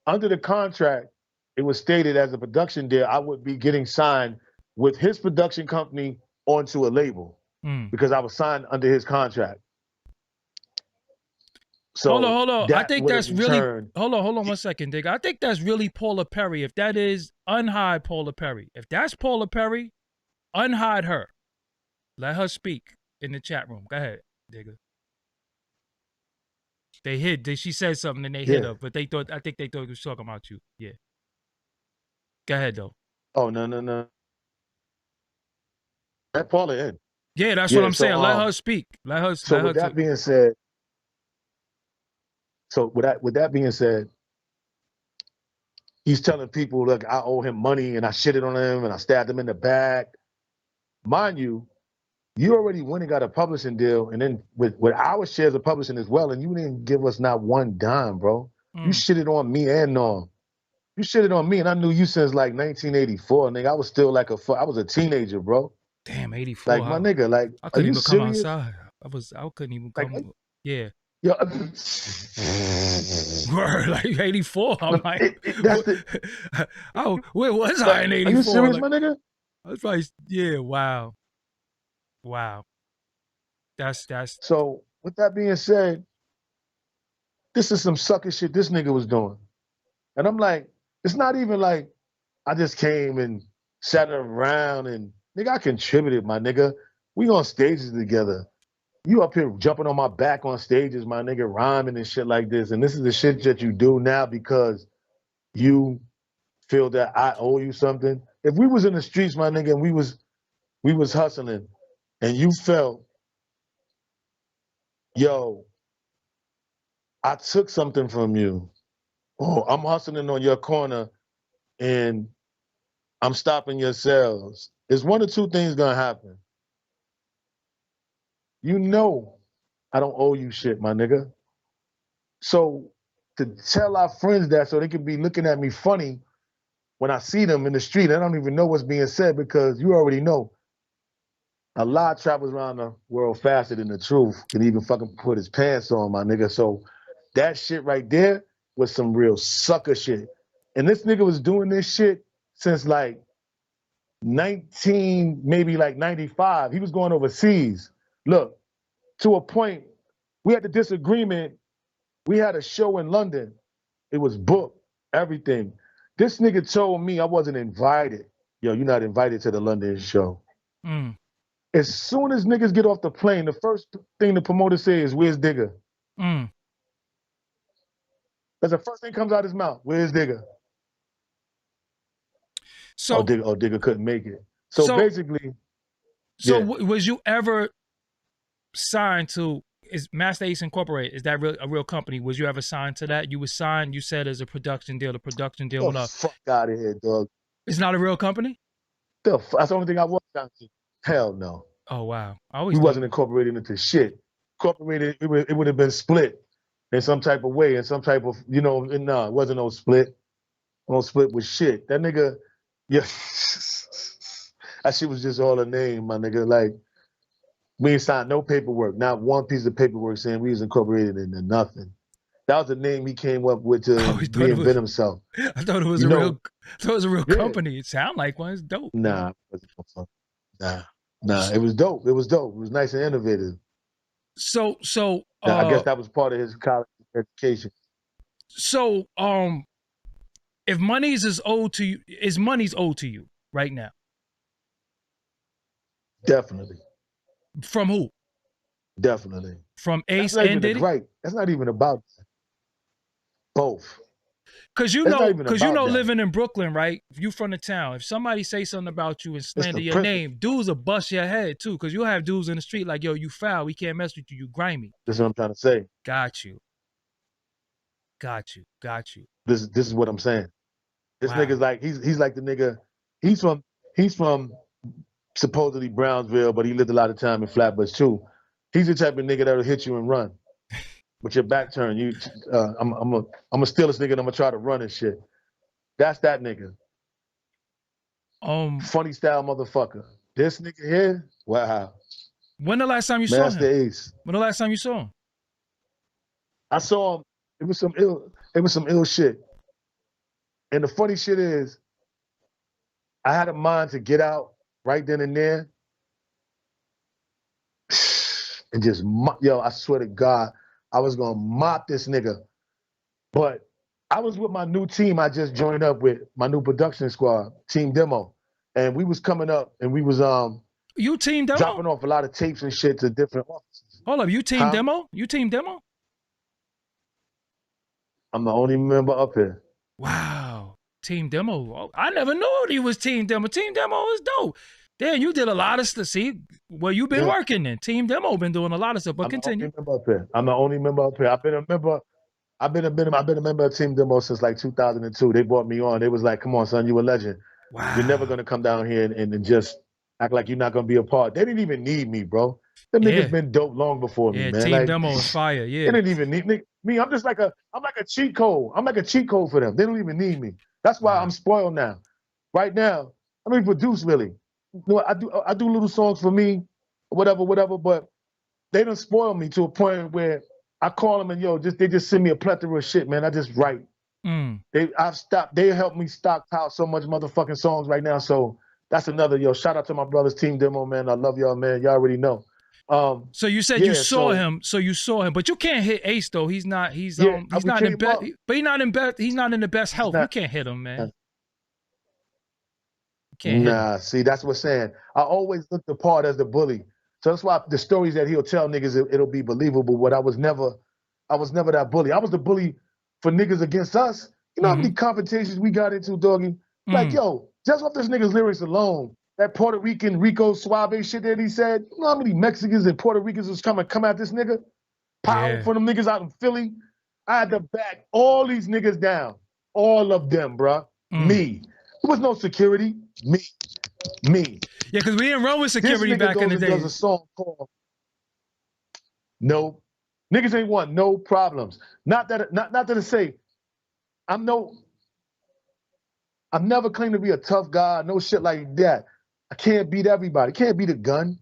under the contract, it was stated as a production deal, I would be getting signed with his production company onto a label because I was signed under his contract. So hold on. I think that's really hold on 1 second, Digga. I think that's really Paula Perry. If that is, unhide Paula Perry. If that's Paula Perry, unhide her. Let her speak in the chat room. Go ahead, Digga. They hid. She said something and they hit her, but I think they thought it was talking about you. Yeah. Go ahead though. Oh no. Let Paula in. Yeah, that's what I'm saying. Let her speak. Let her. So with that being said, he's telling people, look, I owe him money and I shitted on him and I stabbed him in the back. Mind you, you already went and got a publishing deal, and then with our shares of publishing as well, and you didn't give us not one dime, bro. You shitted on me and Norm. You shitted on me, and I knew you since like 1984, nigga. I was still like I was a teenager, bro. Damn, 84. Like my nigga, like I couldn't even come serious? outside. I couldn't even come. Like, yeah. Yo, like 84. I'm like, oh, where was like, I in 84? Are you serious, like, my nigga? I was like, yeah, wow. That's. So with that being said, this is some sucker shit this nigga was doing. And I'm like, it's not even like I just came and sat around and nigga, I contributed, my nigga. We on stages together. You up here jumping on my back on stages, my nigga, rhyming and shit like this. And this is the shit that you do now because you feel that I owe you something. If we was in the streets, my nigga, and we was hustling and you felt, yo, I took something from you. Oh, I'm hustling on your corner and I'm stopping your sales. There's one or two things gonna happen. You know I don't owe you shit, my nigga. So to tell our friends that so they can be looking at me funny when I see them in the street, I don't even know what's being said because you already know a lie travels around the world faster than the truth can even fucking put his pants on, my nigga. So that shit right there was some real sucker shit. And this nigga was doing this shit since like maybe like 95. He was going overseas. Look, to a point, we had the disagreement. We had a show in London. It was booked, everything. This nigga told me I wasn't invited. Yo, you're not invited to the London show. As soon as niggas get off the plane, the first thing the promoter says is, where's Digga? That's the first thing comes out his mouth. Where's Digga? So Digga couldn't make it. So basically. Was you ever signed to Is Masta Ace Incorporated? Is that a real company? Was you ever signed to that? You was signed, you said, as a production deal. The production deal went up. Fuck out of here, dog. It's not a real company? That's the only thing I was signed to. Hell no. Oh wow, I We always thought. wasn't incorporated into shit. Incorporated, it would have been split in some type of way, in some type of, you know, no, it wasn't no split. No split with shit. That nigga, yeah, that shit was just all a name, my nigga. Like, we ain't signed no paperwork, not one piece of paperwork saying we was incorporated into nothing. That was the name he came up with to I always thought it reinvent was. himself. I thought it was You a real. know, I thought it was a real yeah. company. It sounded like one. It's dope. Nah, nah, nah. It was dope. It was dope. It was nice and innovative. So I guess that was part of his college education. so if money's is owed to you, is money's owed to you right now? Definitely, From who? definitely. From That's Ace not and even a Diddy? gripe. That's not even about that. Both. Cause That's not even cause you about know, that. living in Brooklyn, right? If you from the town, if somebody say something about you and It's slander the your principle. name, dudes will bust your head too. Cause you'll have dudes in the street like, yo, you foul, we can't mess with you, you grimy. That's what I'm trying to say. Got you, got you. This is what I'm saying. This Wow. nigga's like he's like the nigga. He's from supposedly Brownsville, but he lived a lot of time in Flatbush too. He's the type of nigga that'll hit you and run with your back turned. I'm gonna steal this nigga and I'm gonna try to run and shit. That's that nigga. Funny style motherfucker. This nigga here, wow. When the last time you saw Master him? Ace. When the last time you saw him? I saw him. It was some ill shit. And the funny shit is, I had a mind to get out right then and there and just yo, I swear to God, I was gonna mop this nigga. But I was with my new team I just joined up with, my new production squad, Team Demo. And we was coming up and we was You team demo? dropping off a lot of tapes and shit to different offices. Hold up, you team demo? You team demo? I'm the only member up here. Wow. Team demo. Oh, I never knew he was team demo. Team demo is dope. Damn, you did a lot of stuff. See, well, you've been working then. Team demo been doing a lot of stuff, but continue. I'm the only member up here. I've been a member of Team Demo since like 2002. They brought me on. They was like, "Come on, son, you a legend. Wow. You're never gonna come down here and just act like you're not gonna be a part." They didn't even need me, bro. Them niggas been dope long before me, man. Team like, demo is fire. Yeah. They didn't even need me. I'm like a cheat code. I'm like a cheat code for them. They don't even need me. That's why I'm spoiled now. Right now, I mean, produce really. You know, I do little songs for me, whatever. But they done spoil me to a point where I call them and they just send me a plethora of shit, man. I just write. They helped me stockpile so much motherfucking songs right now. So that's another shout out to my brothers, Team Demo, man. I love y'all, man. Y'all already know. So you said you saw him. So you saw him, but you can't hit Ace though. He's not in best. But he's not in best. He's not in the best health. You can't hit him, man. Can't hit him. See, that's what I'm saying. I always look the part as the bully. So that's why the stories that he'll tell niggas, it'll be believable. But I was never that bully. I was the bully for niggas against us. You know how many confrontations we got into, doggy? Like, yo, just off this nigga's lyrics alone, that Puerto Rican Rico Suave shit that he said, you know how many Mexicans and Puerto Ricans was come at this nigga? Power for them niggas out in Philly. I had to back all these niggas down. All of them, bruh. Me. There was no security. Me. Yeah, because we didn't run with security back in the day. Does a song called No. Niggas ain't want no problems. Not that to say, I've never claimed to be a tough guy, no shit like that. I can't beat everybody. Can't beat a gun.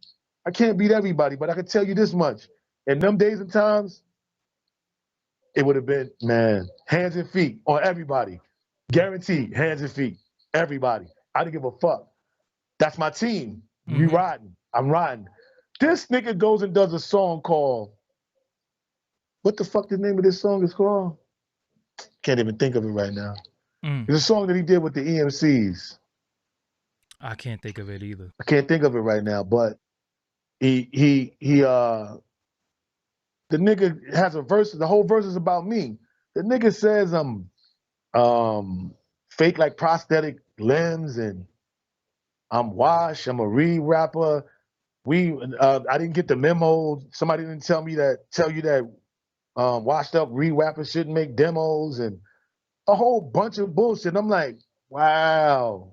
I can't beat everybody, but I can tell you this much. In them days and times, it would have been, man, hands and feet on everybody. Guaranteed, hands and feet. Everybody. I didn't give a fuck. That's my team. We riding. I'm riding. This nigga goes and does a song called, what the fuck the name of this song is called? Can't even think of it right now. It's a song that he did with the EMCs. I can't think of it either. I can't think of it right now, but the nigga has a verse, the whole verse is about me. The nigga says I'm fake like prosthetic limbs and I'm washed, I'm a re-rapper. I didn't get the memo. Somebody didn't tell you that washed up re-rappers shouldn't make demos and a whole bunch of bullshit. I'm like, wow.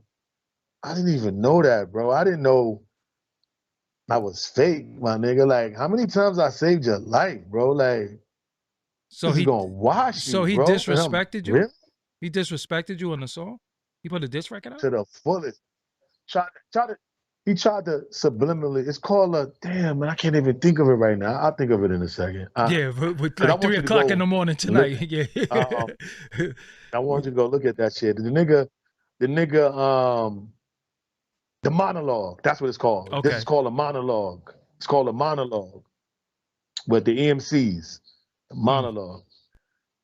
I didn't even know that, bro. I didn't know I was fake, my nigga. Like, how many times I saved your life, bro? Like, So this is he gonna wash you, he bro. And I'm disrespected you? really He disrespected you on the song? He put a diss record out? to the fullest. He tried to subliminally. It's called a damn man. I can't even think of it right now. I'll think of it in a second. Yeah, with Because I like want 3 you to o'clock in the go morning look. tonight. Yeah. I want you to go look at that shit. The nigga, the monologue. That's what it's called. This is Okay. called a monologue. It's called a monologue with the EMCs. The Mm. monologue.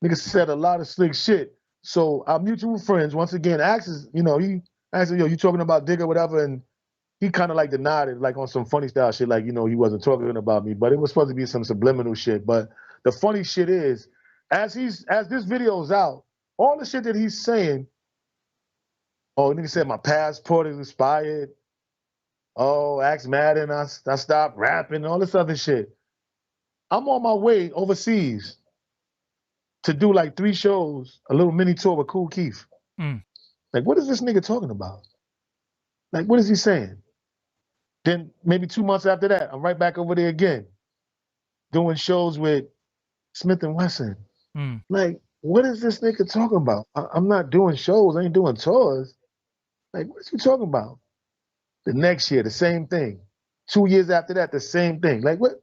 Nigga said a lot of slick shit. So our mutual friends, once again, asks, he asks, yo, you talking about Digga, whatever, and he kind of like denied it, like on some funny style shit, like, he wasn't talking about me, but it was supposed to be some subliminal shit. But the funny shit is, as this video's out, all the shit that he's saying, oh, nigga said my passport is expired. Oh, Axe Madden, I stopped rapping, all this other shit. I'm on my way overseas to do like 3 shows, a little mini tour with Kool Keith. Mm. Like, what is this nigga talking about? Like, what is he saying? Then maybe 2 months after that, I'm right back over there again, doing shows with Smith and Wesson. Mm. Like, what is this nigga talking about? I'm not doing shows. I ain't doing tours. Like, what is he talking about? The next year, the same thing. 2 years after that, the same thing. Like, what?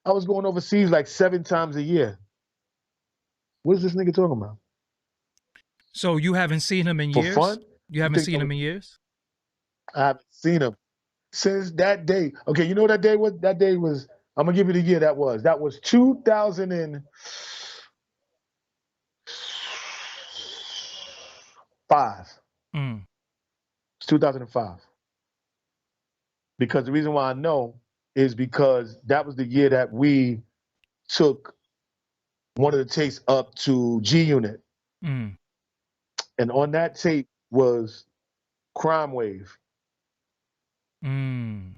I was going overseas like 7 times a year. What is this nigga talking about? So you haven't seen him in For years? fun? You You haven't think seen him in years? I haven't seen him since that day. Okay, you know what that day was? That day was, I'm gonna give you the year that was. That was 2005. Mm. It's 2005. Because the reason why I know is because that was the year that we took one of the tapes up to G Unit. Mm. And on that tape was Crime Wave Mm.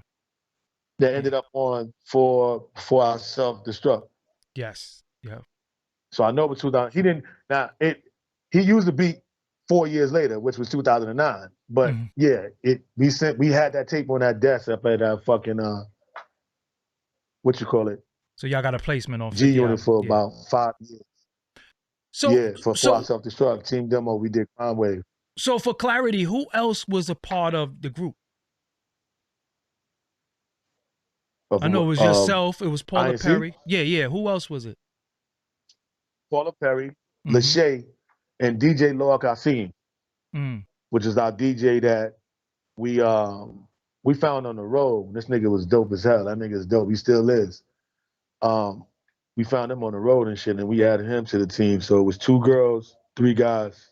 that Yeah. ended up on for our self destruct. Yes. Yeah. So I know it was 2000. He didn't now it he used the beat 4 years later, which was 2009. But Mm. yeah, we had that tape on that desk up at fucking what you call it, So y'all got a placement on G 50 Unit album. for Yeah. about 5 years. So Yeah, for our so self destruct team demo, we did Crime Wave. so for clarity, who else was a part of the group? I know it was Of yourself. It was Paula INC, Perry. Yeah, yeah. Who else was it? Paula Perry, Mm-hmm. Lachey, and DJ Loa Kasim, Mm. which is our DJ that we found on the road. This nigga was dope as hell. That nigga is dope. He still is. Um, we found him on the road and shit, and we added him to the team. So it was 2 girls, 3 guys,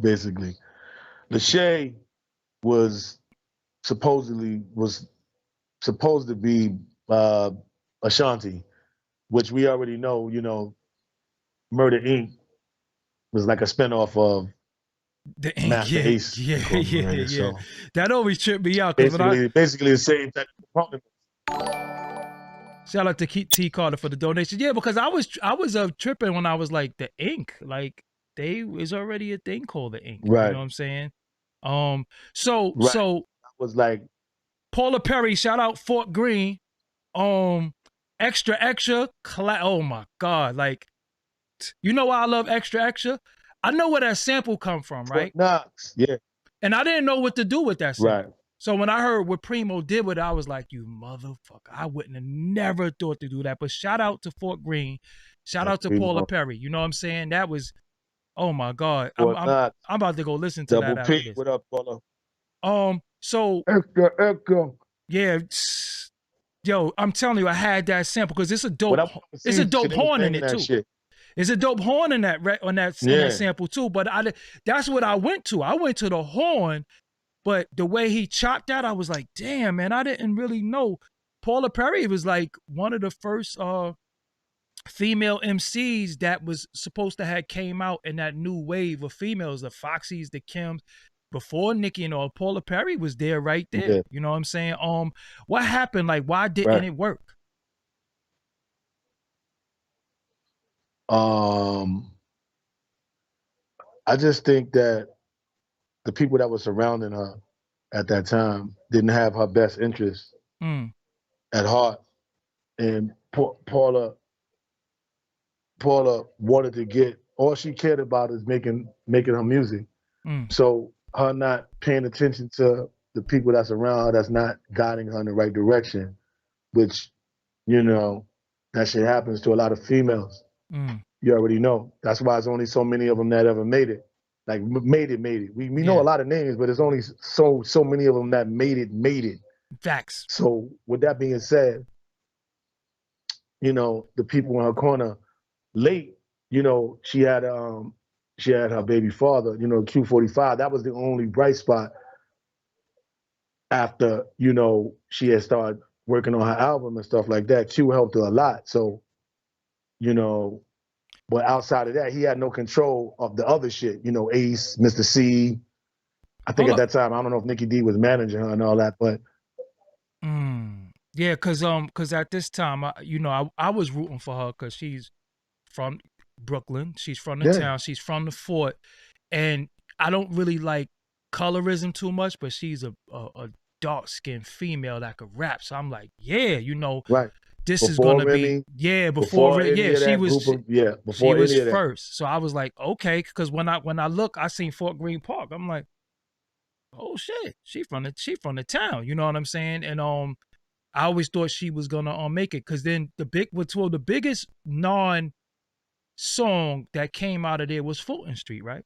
basically. Lachey was supposedly was supposed to be Ashanti, which we already know, Murder Inc. was like a spinoff of The ink, Master yeah, Ace yeah, yeah, Incorporated. yeah. So That always tripped me out because when I basically the same type of component. shout out to T Carter for the donation. Yeah, because I was tripping when I was like the ink, like they is already a thing called the ink. You know Right, what I'm saying? Um, so right. so I was like, Paula Perry, shout out Fort Greene. Extra extra, oh my god, like you know why I love extra extra? I know where that sample come from, Fort right? Knox. Yeah, And I didn't know what to do with that right. sample. So when I heard what Primo did with it, I was like, you motherfucker. I wouldn't have never thought to do that. But shout out to Fort Greene. Shout Right. out to Paula Primo. Perry. You know what I'm saying? That was, oh my God. Fort Knox. I'm about to go listen to that Double after P. this. What up, brother? So Extra, extra. yeah, yo, I'm telling you, I had that sample because When I went it's a overseas, dope they was horn in banging it that too. shit. It's a dope horn in that Yeah. sample too. But that's what I went to. I went to the horn. But the way he chopped that, I was like, damn, man, I didn't really know. Paula Perry was like one of the first female MCs that was supposed to have came out in that new wave of females, the Foxies, the Kims. Before Nicki and all, Paula Perry was there right there. Yeah. You know what I'm saying? What happened? Like, why didn't Right. it work? I just think that the people that were surrounding her at that time didn't have her best interest Mm, at heart, and Paula wanted to get all she cared about is making her music. mm. So her not paying attention to the people that's around her that's not guiding her in the right direction, which you know that shit happens to a lot of females. Mm, You already know. That's why there's only so many of them that ever made it. Like made it, made it. We know a yeah, lot of names, but there's only so many of them that made it, made it. facts. So with that being said, the people in her corner late, she had her baby father, Q45. That was the only bright spot after, she had started working on her album and stuff like that. Q helped her a lot. So, you know, but outside of that, he had no control of the other shit, Ace, Mr. C. I think Hold at up. that time, I don't know if Nikki D was managing her and all that, but Yeah, cause at this time, I was rooting for her because she's from Brooklyn. She's from the yeah, town. She's from the fort, and I don't really like colorism too much, but she's a dark skinned female that could rap. So I'm like, yeah, right. this is Before gonna be Remy, yeah. before any Yeah, of that group of, yeah, she before was any of that. first. So I was like, okay, because when I look, I seen Fort Greene Park. I'm like, oh shit, she from the town. You know what I'm saying? And I always thought she was gonna make it because then the biggest non song that came out of there was Fulton Street, right?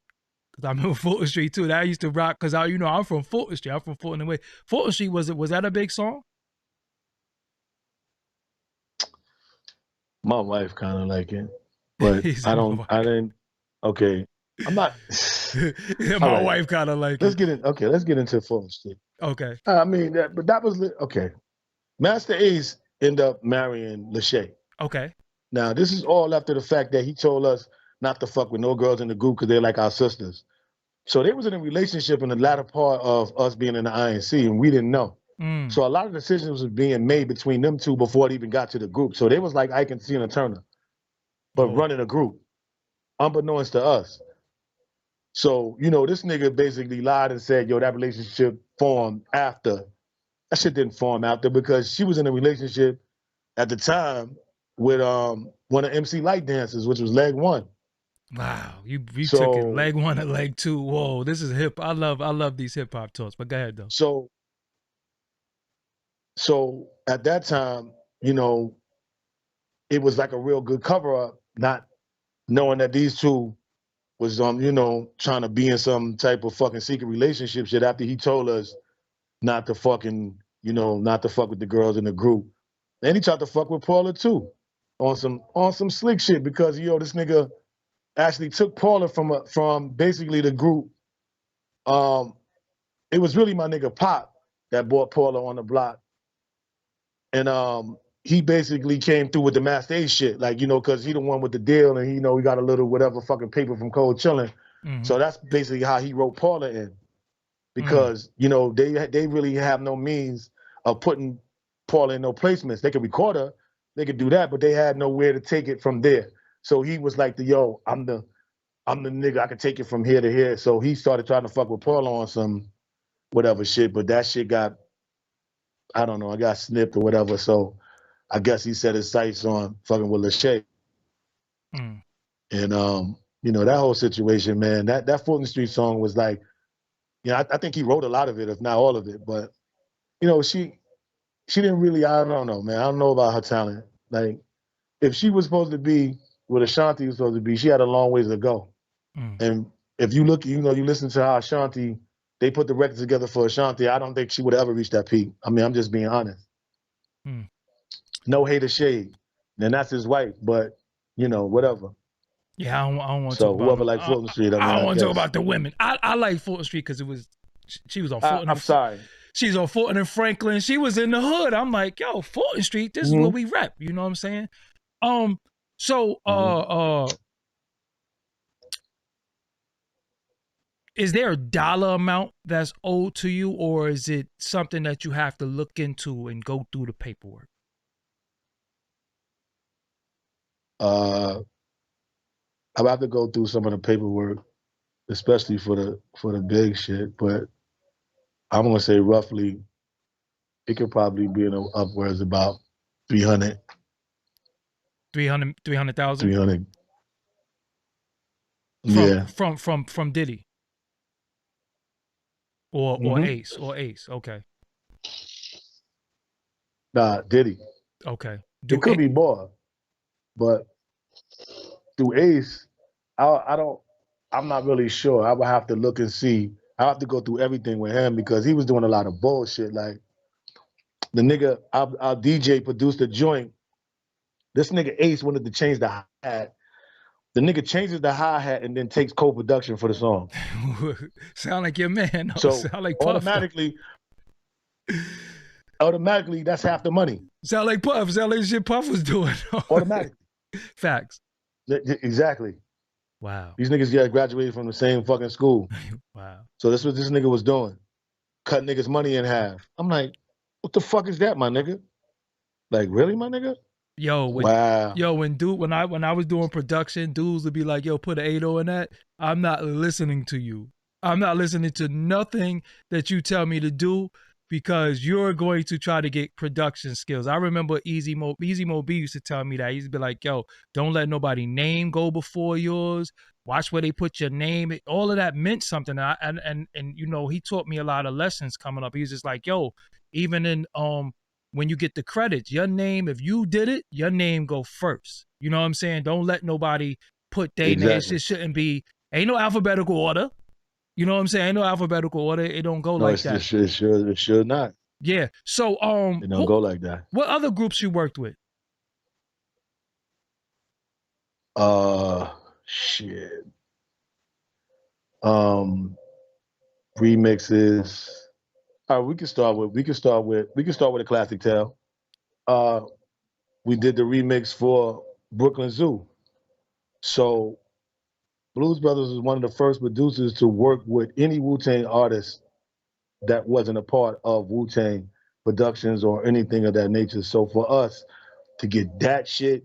Because I remember Fulton Street too. That I used to rock because I'm from Fulton Street. I'm from Fulton and Way. Fulton Street was that a big song? My wife kind of like it, but He said my I wife. didn't. Okay, I'm not. Yeah, All my right, wife kind of like let's it. get in. Okay, let's get into Fulton Street. Okay, I mean, but that was okay. Master Ace ended up marrying Lachey. okay. Now, this is all after the fact that he told us not to fuck with no girls in the group because they're like our sisters. So they was in a relationship in the latter part of us being in the INC, and we didn't know. Mm. So a lot of decisions was being made between them two before it even got to the group. So they was like Ike and Tina Turner, but Oh, running a group, unbeknownst to us. So, this nigga basically lied and said, yo, that relationship formed after. That shit didn't form after because she was in a relationship at the time with one of MC Light dancers, which was Leg One. wow. You took it So, leg one and leg two. Whoa, this is hip. I love these hip hop talks. But go ahead though. so, so at that time, it was like a real good cover up, not knowing that these two was trying to be in some type of fucking secret relationship shit after he told us not to fucking, not to fuck with the girls in the group. And he tried to fuck with Paula too on some slick shit because this nigga actually took Paula from basically the group. It was really my nigga Pop that brought Paula on the block. And he basically came through with the Master Ace shit, like, because he the one with the deal and he got a little whatever fucking paper from Cold Chillin'. Mm-hmm. So that's basically how he wrote Paula in. Mm. Because, they really have no means of putting Paula in no placements. They could record her, they could do that, but they had nowhere to take it from there. So he was like I'm the nigga, I can take it from here to here. So he started trying to fuck with Paula on some whatever shit, but that shit got, I don't know, I got snipped or whatever. So I guess he set his sights on fucking with Lachey. Mm. And that whole situation, man, that Fulton Street song was like, I think he wrote a lot of it, if not all of it. But, she didn't really, I don't know, man. I don't know about her talent. Like, if she was supposed to be what Ashanti was supposed to be, she had a long ways to go. Mm. And if you look, you listen to how Ashanti, they put the record together for Ashanti, I don't think she would ever reach that peak. I mean, I'm just being honest. Mm. No hater shade. And that's his wife, but, whatever. Yeah, I don't want to talk So about whoever no. like Fulton Street, I I mean, don't I want to talk guess. about the women. I like Fulton Street because it was she was on Fulton. I'm sorry. She's on Fulton and Franklin. She was in the hood. I'm like, yo, Fulton Street. This is Mm-hmm. what we rep. You know what I'm saying? So is there a dollar amount that's owed to you, or is it something that you have to look into and go through the paperwork? I'll have to go through some of the paperwork, especially for the big shit. But I'm gonna say roughly, it could probably be in the upwards about 300, 300,000 300. Yeah. from Diddy or Mm-hmm. Ace. Okay. Nah, Diddy. Okay. It could be more, but through Ace, I don't. I'm not really sure. I would have to look and see. I have to go through everything with him because he was doing a lot of bullshit. Like the nigga, our DJ produced a joint. This nigga Ace wanted to change the hi-hat. The nigga changes the hi-hat and then takes co-production for the song. Sound like your man. No, So sound like Puff. automatically, that's half the money. Sound like Puff. Sound like shit Puff was doing. Automatically. Facts. Exactly. Wow. These niggas got graduated from the same fucking school. Wow. So that's what this nigga was doing. Cut niggas' money in half. I'm like, what the fuck is that, my nigga? Like, really, my nigga? When I was doing production, dudes would be like, yo, put an 80 in that. I'm not listening to you. I'm not listening to nothing that you tell me to do because you're going to try to get production skills. I remember Easy Mo B used to tell me that. He used to be like, yo, don't let nobody name go before yours. Watch where they put your name. All of that meant something. And you know, he taught me a lot of lessons coming up. He was just like, yo, even in when you get the credits, your name, if you did it, your name go first. You know what I'm saying? Don't let nobody put their name. It shouldn't be, ain't no alphabetical order. You know what I'm saying? Ain't no alphabetical order. It don't go like that. It should not. Yeah. So it don't go like that. What other groups you worked with? Shit. Remixes. All right, we can start with a classic tale. We did the remix for Brooklyn Zoo. So Blues Brothers was one of the first producers to work with any Wu-Tang artist that wasn't a part of Wu-Tang Productions or anything of that nature. So for us to get that shit,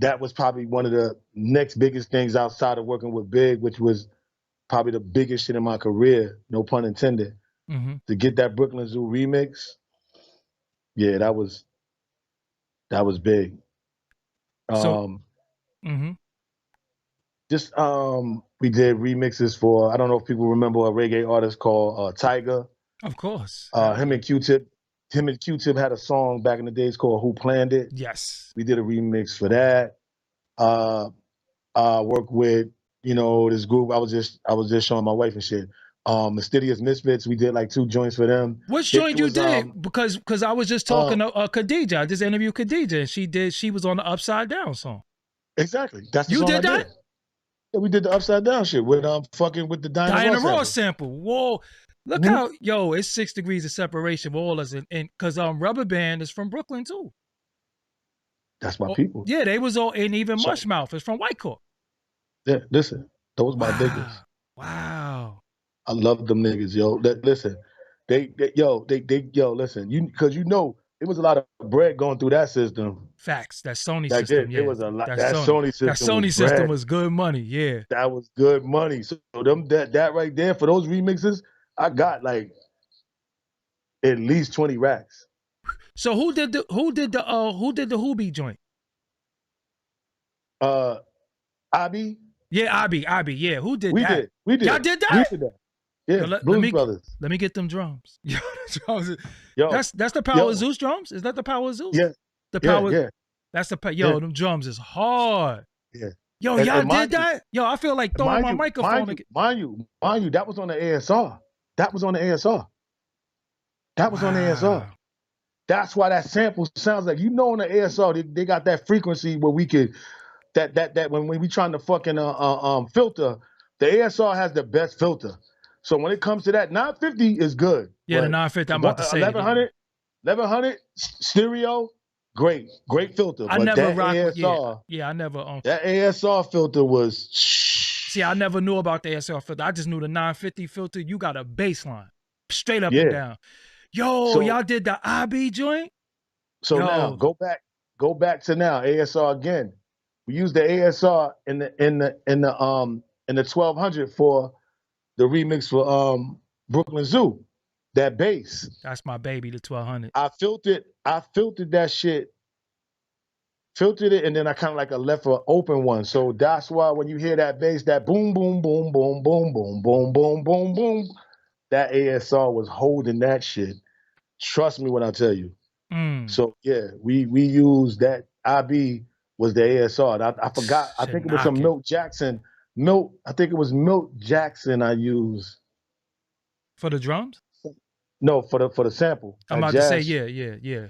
that was probably one of the next biggest things outside of working with Big, which was probably the biggest shit in my career, no pun intended. Mm-hmm. To get that Brooklyn Zoo remix, yeah, that was big. Just we did remixes for, I don't know if people remember a reggae artist called Tyga. Of course. Him and Q-Tip had a song back in the days called Who Planned It. Yes. We did a remix for that. Worked with, this group. I was just showing my wife and shit. Mystidious Misfits, we did like 2 joints for them. Which joint you did? Because I was just talking to Khadija. I just interviewed Khadija and she was on the Upside Down song. Exactly. That's the you song did I that? did. Yeah, we did the Upside Down shit with fucking with the Diana Ross sample. Whoa. Look how, it's 6 degrees of separation for all us. And because Rubber Band is from Brooklyn too. That's my people. Yeah, they was all, and even Mushmouth is from White Corp. Yeah, listen, those my niggas. Wow. I love them niggas, yo. Listen, they listen, because it was a lot of bread going through that system. Facts. That Sony system, yeah. It was a lot. That Sony system. That Sony system was good money, yeah. That was good money. So that right there for those remixes, I got like at least 20 racks. So who did the Hoobie joint? Abi. Yeah, Abi. Yeah, who did we that? We did. Y'all did that? We did that. Yeah, Blues Brothers. Let me get them drums. Yo, that's the Power of Zeus drums. Is that the Power of Zeus? Yeah. The Power. Yeah. That's the them drums is hard. Yeah. Yo, y'all did that? Yo, I feel like throwing my microphone. Mind you, that was on the ASR. That was on the ASR. That's why that sample sounds like, on the ASR, they got that frequency where we could, that when we trying to fucking filter, the ASR has the best filter. So when it comes to that, 950 is good. Yeah, the 950, I'm about to say. 1100 stereo, great filter. I never rocked with, I never. That ASR filter was. See, I never knew about the ASR filter. I just knew the 950 filter. You got a baseline, straight up and down. Yo, so, y'all did the IB joint. So now go back to now ASR again. We used the ASR in the 1200 for the remix for Brooklyn Zoo. that bass. That's my baby, the 1200. I filtered that shit, filtered it, and then I kind of like a left an open one. So that's why when you hear that bass, that boom, boom, boom, boom, boom, boom, boom, boom, boom, boom, that ASR was holding that shit. Trust me when I tell you. Mm. So yeah, we used that. IB was the ASR. I forgot. I Should think it was some knock it. Milt Jackson. I think it was Milt Jackson I used. For the drums? No, for the sample. I'm That about to say, jazz. yeah.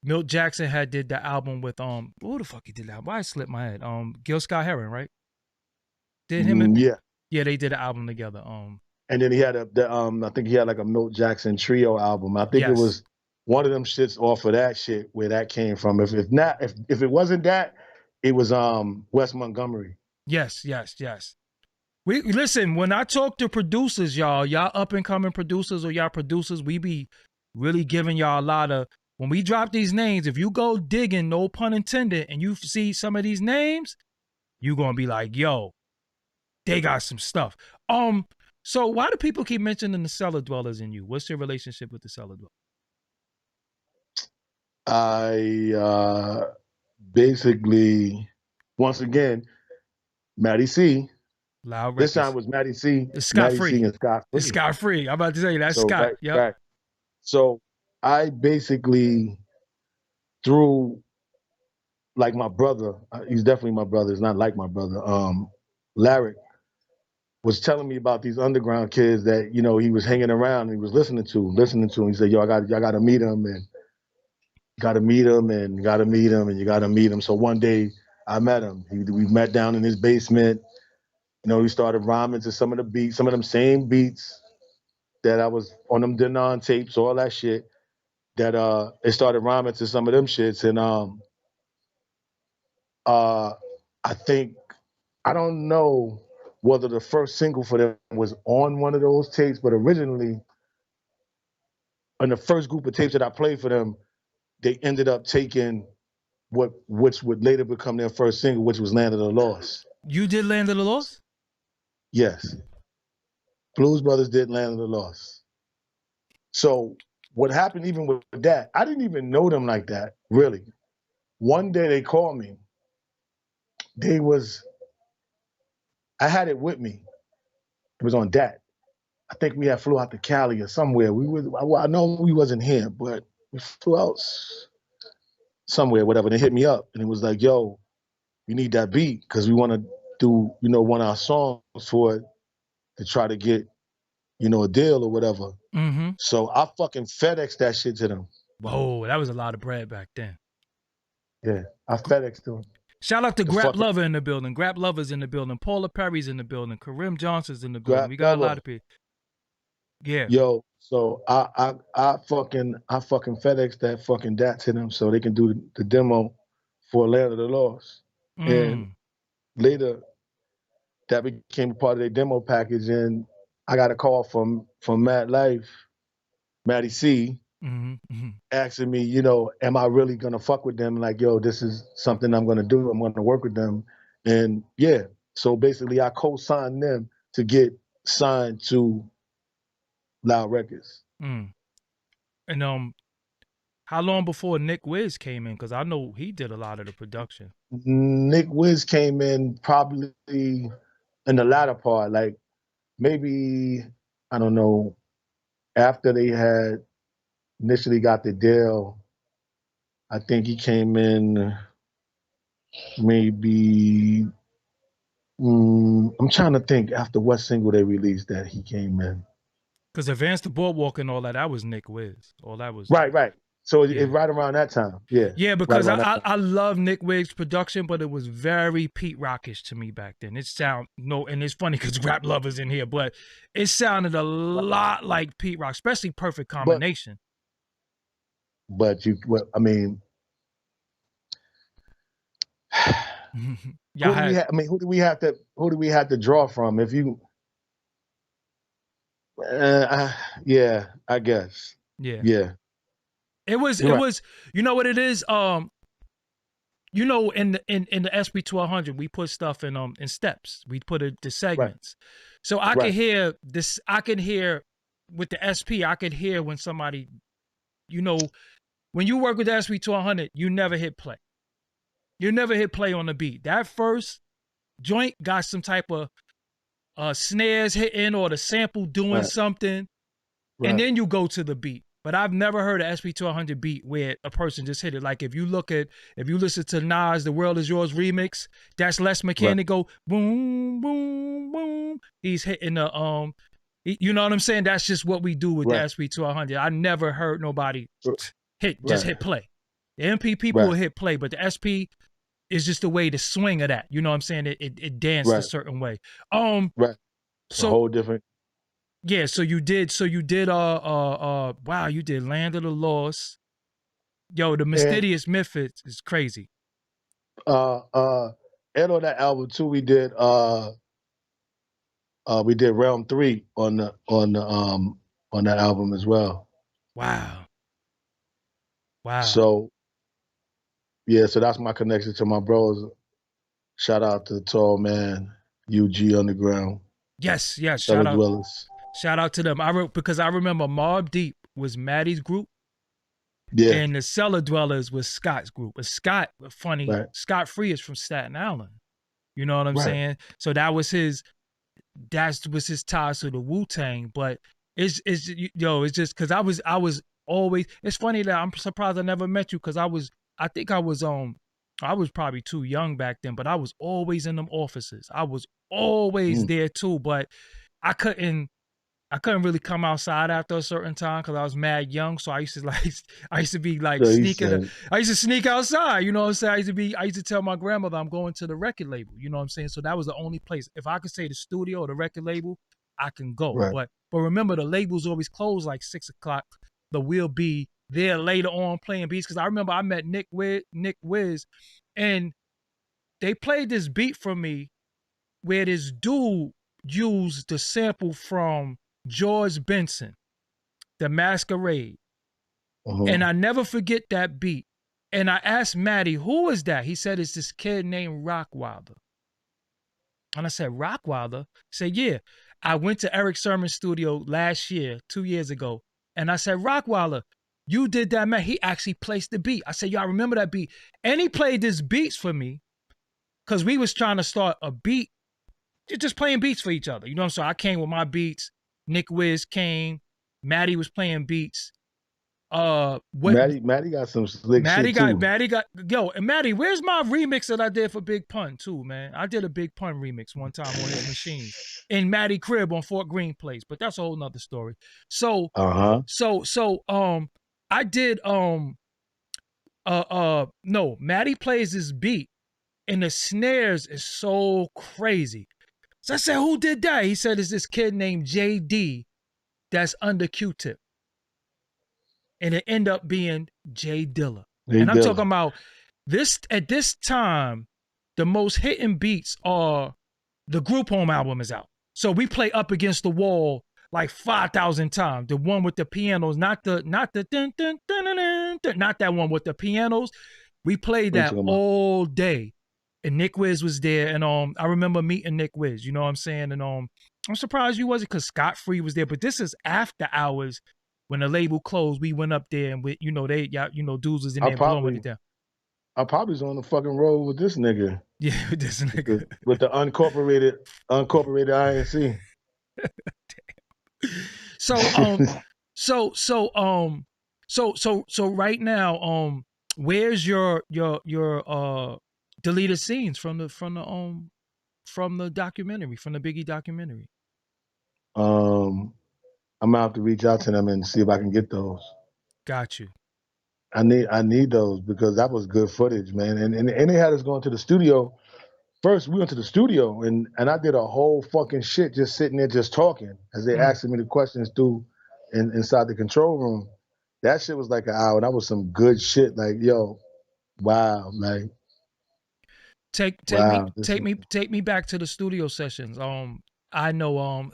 Milt Jackson had did the album with who the fuck he did that? Why it slipped my head? Gil Scott Heron, right? Did him and Yeah. yeah, they did an album together. And then he had I think he had like a Milt Jackson trio album. I think it Yes. was one of them shits off of that shit where that came from. If not, if it wasn't that, it was Wes Montgomery. Yes. We listen, when I talk to producers, y'all up and coming producers or y'all producers, we be really giving y'all a lot of when we drop these names, if you go digging, no pun intended, and you see some of these names, you gonna be like, yo, they got some stuff. So why do people keep mentioning the cellar dwellers in you? What's your relationship with the cellar dwellers? I basically, once again, Maddie C. Loud This time Records. was Maddie C. It's Scott Maddie C. Free. and Scott It's Free. Scott Free. I'm about to tell you that's So Scott. Yep. right. So I basically through like my brother. He's definitely my brother. He's not like my brother. Larry was telling me about these underground kids that he was hanging around and he was listening to. He said, "Yo, I got to meet him and got to meet him and got to meet him and you got to meet him." So one day I met him. We met down in his basement. We started rhyming to some of the beats, some of them same beats that I was on them Denon tapes, all that shit. That it started rhyming to some of them shits, and I think I don't know whether the first single for them was on one of those tapes, but originally, in the first group of tapes that I played for them, they ended up taking which would later become their first single, which was "Land of the Lost." You did Land of the Lost? Yes, Blues Brothers did "Land of the Lost." So what happened even with that, I didn't even know them like that, really. One day they called me. I had it with me. It was on that. I think we had flew out to Cali or somewhere. I know we wasn't here, but we flew out somewhere, whatever. They hit me up and it was like, "Yo, we need that beat because we want to do, one of our songs for it to try to get, a deal or whatever." Mm-hmm. So I fucking FedEx that shit to them. Whoa, that was a lot of bread back then. Yeah, I FedEx to them. Shout out to The Grap fucking Lover in the building. Grap Lover's in the building. Paula Perry's in the building. Karim Johnson's in the building. Grab We got a lover. lot of people. Yeah. Yo, so I fucking FedEx that fucking dat to them so they can do the demo for Land of the Lost. And later that became a part of their demo package and I got a call from Matt Life, Matty C, asking me, am I really gonna fuck with them? Like, yo, this is something I'm gonna do. I'm gonna work with them. And yeah, so basically I co-signed them to get signed to Loud Records. And how long before Nick Wiz came in? Because I know he did a lot of the production. Nick Wiz came in probably in the latter part, like maybe, I don't know, after they had initially got the deal. I think he came in maybe, I'm trying to think after what single they released that he came in. Because Advance the Boardwalk and all that was Nick Wiz. All that was. Right. So it's right around that time. Yeah. Yeah, because right I love Nick Wig's production, but it was very Pete Rockish to me back then. And it's funny because Rap Lover's in here, but it sounded a lot like Pete Rock, especially Perfect Combination. But I mean, who do we have to draw from? If you, yeah, I guess. Yeah. It was, you know what it is? In the SP 1200, we put stuff in steps. We put the segments. So I can hear this. I can hear with the SP, I could hear when somebody, you know, when you work with the SP to 100, you never hit play. You never hit play on the beat. That first joint got some type of snares hitting or the sample doing Right. something, and Right. then you go to the beat. But I've never heard an SP to 100 beat where a person just hit it. Like if you listen to Nas "The World Is Yours" remix, that's less Right. mechanic go boom boom boom. He's hitting the you know what I'm saying? That's just what we do with the Right. SP to 100. I never heard nobody just Right. hit play. The MP people will Right. hit play, but the SP is just the way to swing of that. You know what I'm saying? It danced a Right. certain way. Right. It's a So whole different. yeah, so you did wow, you did Land of the Lost. Yo, the And Mysterious Methods is crazy. uh uh and on that album too, we did Realm 3 on the album as well. Wow. Wow. So yeah, so that's my connection to my bros. Shout out to the Tall Man, UG Underground, Yes, yes. Cellar Dwellers. Shout out to them. Because I remember Mobb Deep was Maddie's group Yeah, and the Cellar Dwellers was Scott's group. But Scott, funny, right, Scott Free is from Staten Island. You know what I'm right. saying? So that was his ties to the Wu-Tang. But it's just because I was always, it's funny that I'm surprised I never met you because I think I was probably too young back then, but I was always in them offices. I was always Mm. there too, but I couldn't I couldn't really come outside after a certain time because I was mad young. So I used to I used to be like So he sneaking. said, I used to sneak outside. You know what I'm saying? I used to tell my grandmother I'm going to the record label. You know what I'm saying? So that was the only place. If I could say the studio or the record label, I can go. right, But remember the labels always close like 6 o'clock. But we'll be there later on playing beats because I remember I met Nick Wiz, and they played this beat for me where this dude used the sample from George Benson, The Masquerade. And uh-huh. I never forget that beat. And I asked Maddie, who is that? He said, it's this kid named Rockwilder. And I said, Rockwilder? He said, yeah. I went to Eric Sermon's studio last year, 2 years ago. And I said, Rockwilder, you did that, man. He actually placed the beat. I said, y'all remember that beat? And he played this beats for me because we was trying to start a beat, just playing beats for each other. You know what I'm saying? I came with my beats. Nick Wiz came. Maddie was playing beats. What Maddie got some slick shit too. Maddie got yo, and Maddie, where's my remix that I did for Big Pun too, man? I did a Big Pun remix one time on his machines in Maddie crib on Fort Greene Place, but that's a whole nother story. So Uh-huh. I did no, Maddie plays this beat and the snares is so crazy. So I said, who did that? He said, it's this kid named JD that's under Q-Tip. And it ended up being Jay Dilla. He And I'm did. talking about this at this time, the most hitting beats are the Group Home album is out. So we play Up Against the Wall like 5,000 times. The one with the pianos, not the dun, dun, dun, dun, dun, dun, not that one with the pianos. We played What you that talking about? all day. And Nick Wiz was there. And I remember meeting Nick Wiz, you know what I'm saying? And I'm surprised you wasn't because Scott Free was there. But this is after hours when the label closed. We went up there and we, dudes was in I there blowing it probably down. I probably was on the fucking road with this nigga. Yeah, this nigga. With the unincorporated INC. So so right now, where's your deleted scenes from the documentary, from the Biggie documentary? I'm gonna have to reach out to them and see if I can get those. Got you. I need those because that was good footage, man. And they had us going to the studio. First, we went to the studio and I did a whole fucking shit just sitting there just talking as they asking me the questions inside the control room. That shit was like an hour. That was some good shit. Like, yo, wow, like Take wow. take me back to the studio sessions. I know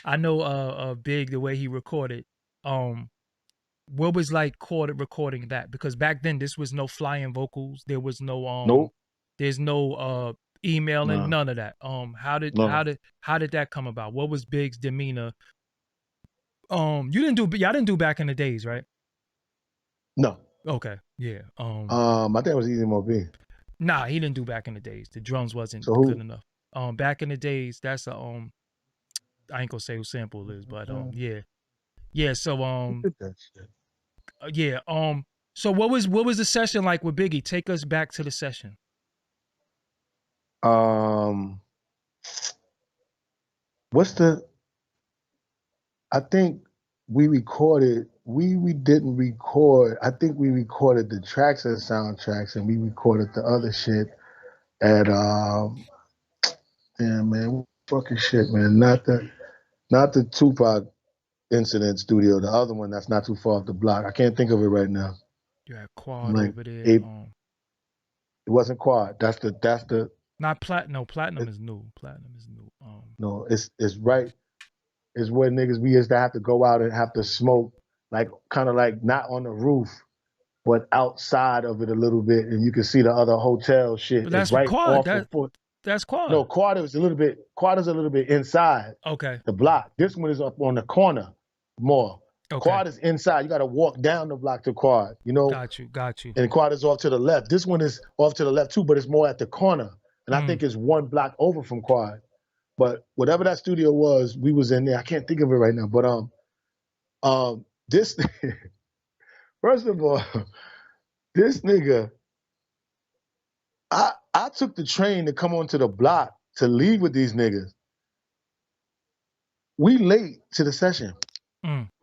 I know Big, the way he recorded. What was like recording that? Because back then this was no flying vocals. There was no Nope. there's no emailing, No. none of that. How did No. how did that come about? What was Big's demeanor You didn't do. Y'all didn't do Back in the Days, right? No. Okay. Yeah. I think it was Easy Mo B. Nah, he didn't do Back in the Days. The drums wasn't So good who? enough. Back in the Days, that's a I ain't gonna say who sample it is, but yeah. Yeah, so Who did that shit? yeah, so what was the session like with Biggie? Take us back to the session. Um, what's the? I think we recorded. We didn't record. I think we recorded the tracks as soundtracks, and we recorded the other shit at damn man, fucking shit, man. Not the Tupac incident studio. The other one that's not too far off the block. I can't think of it right now. You had I'm Quad like over there. it. It wasn't Quad. That's the Not Platinum. No, Platinum it, is new. Platinum is new. no. It's right. It's where niggas we used to have to go out and have to smoke, like kind of like not on the roof, but outside of it a little bit, and you can see the other hotel shit. But It's that's right Quad. off of Foot. That's No, Quad. Quad is a little bit. Quad is a little bit inside Okay. the block. This one is up on the corner more. Okay. Quad is inside. You got to walk down the block to Quad. You know, Got you. Got you. and Quad is off to the left. This one is off to the left too, but it's more at the corner. And I think it's one block over from Quad. But whatever that studio was, we was in there. I can't think of it right now. But this first of all, this nigga, I took the train to come onto the block to leave with these niggas. We late to the session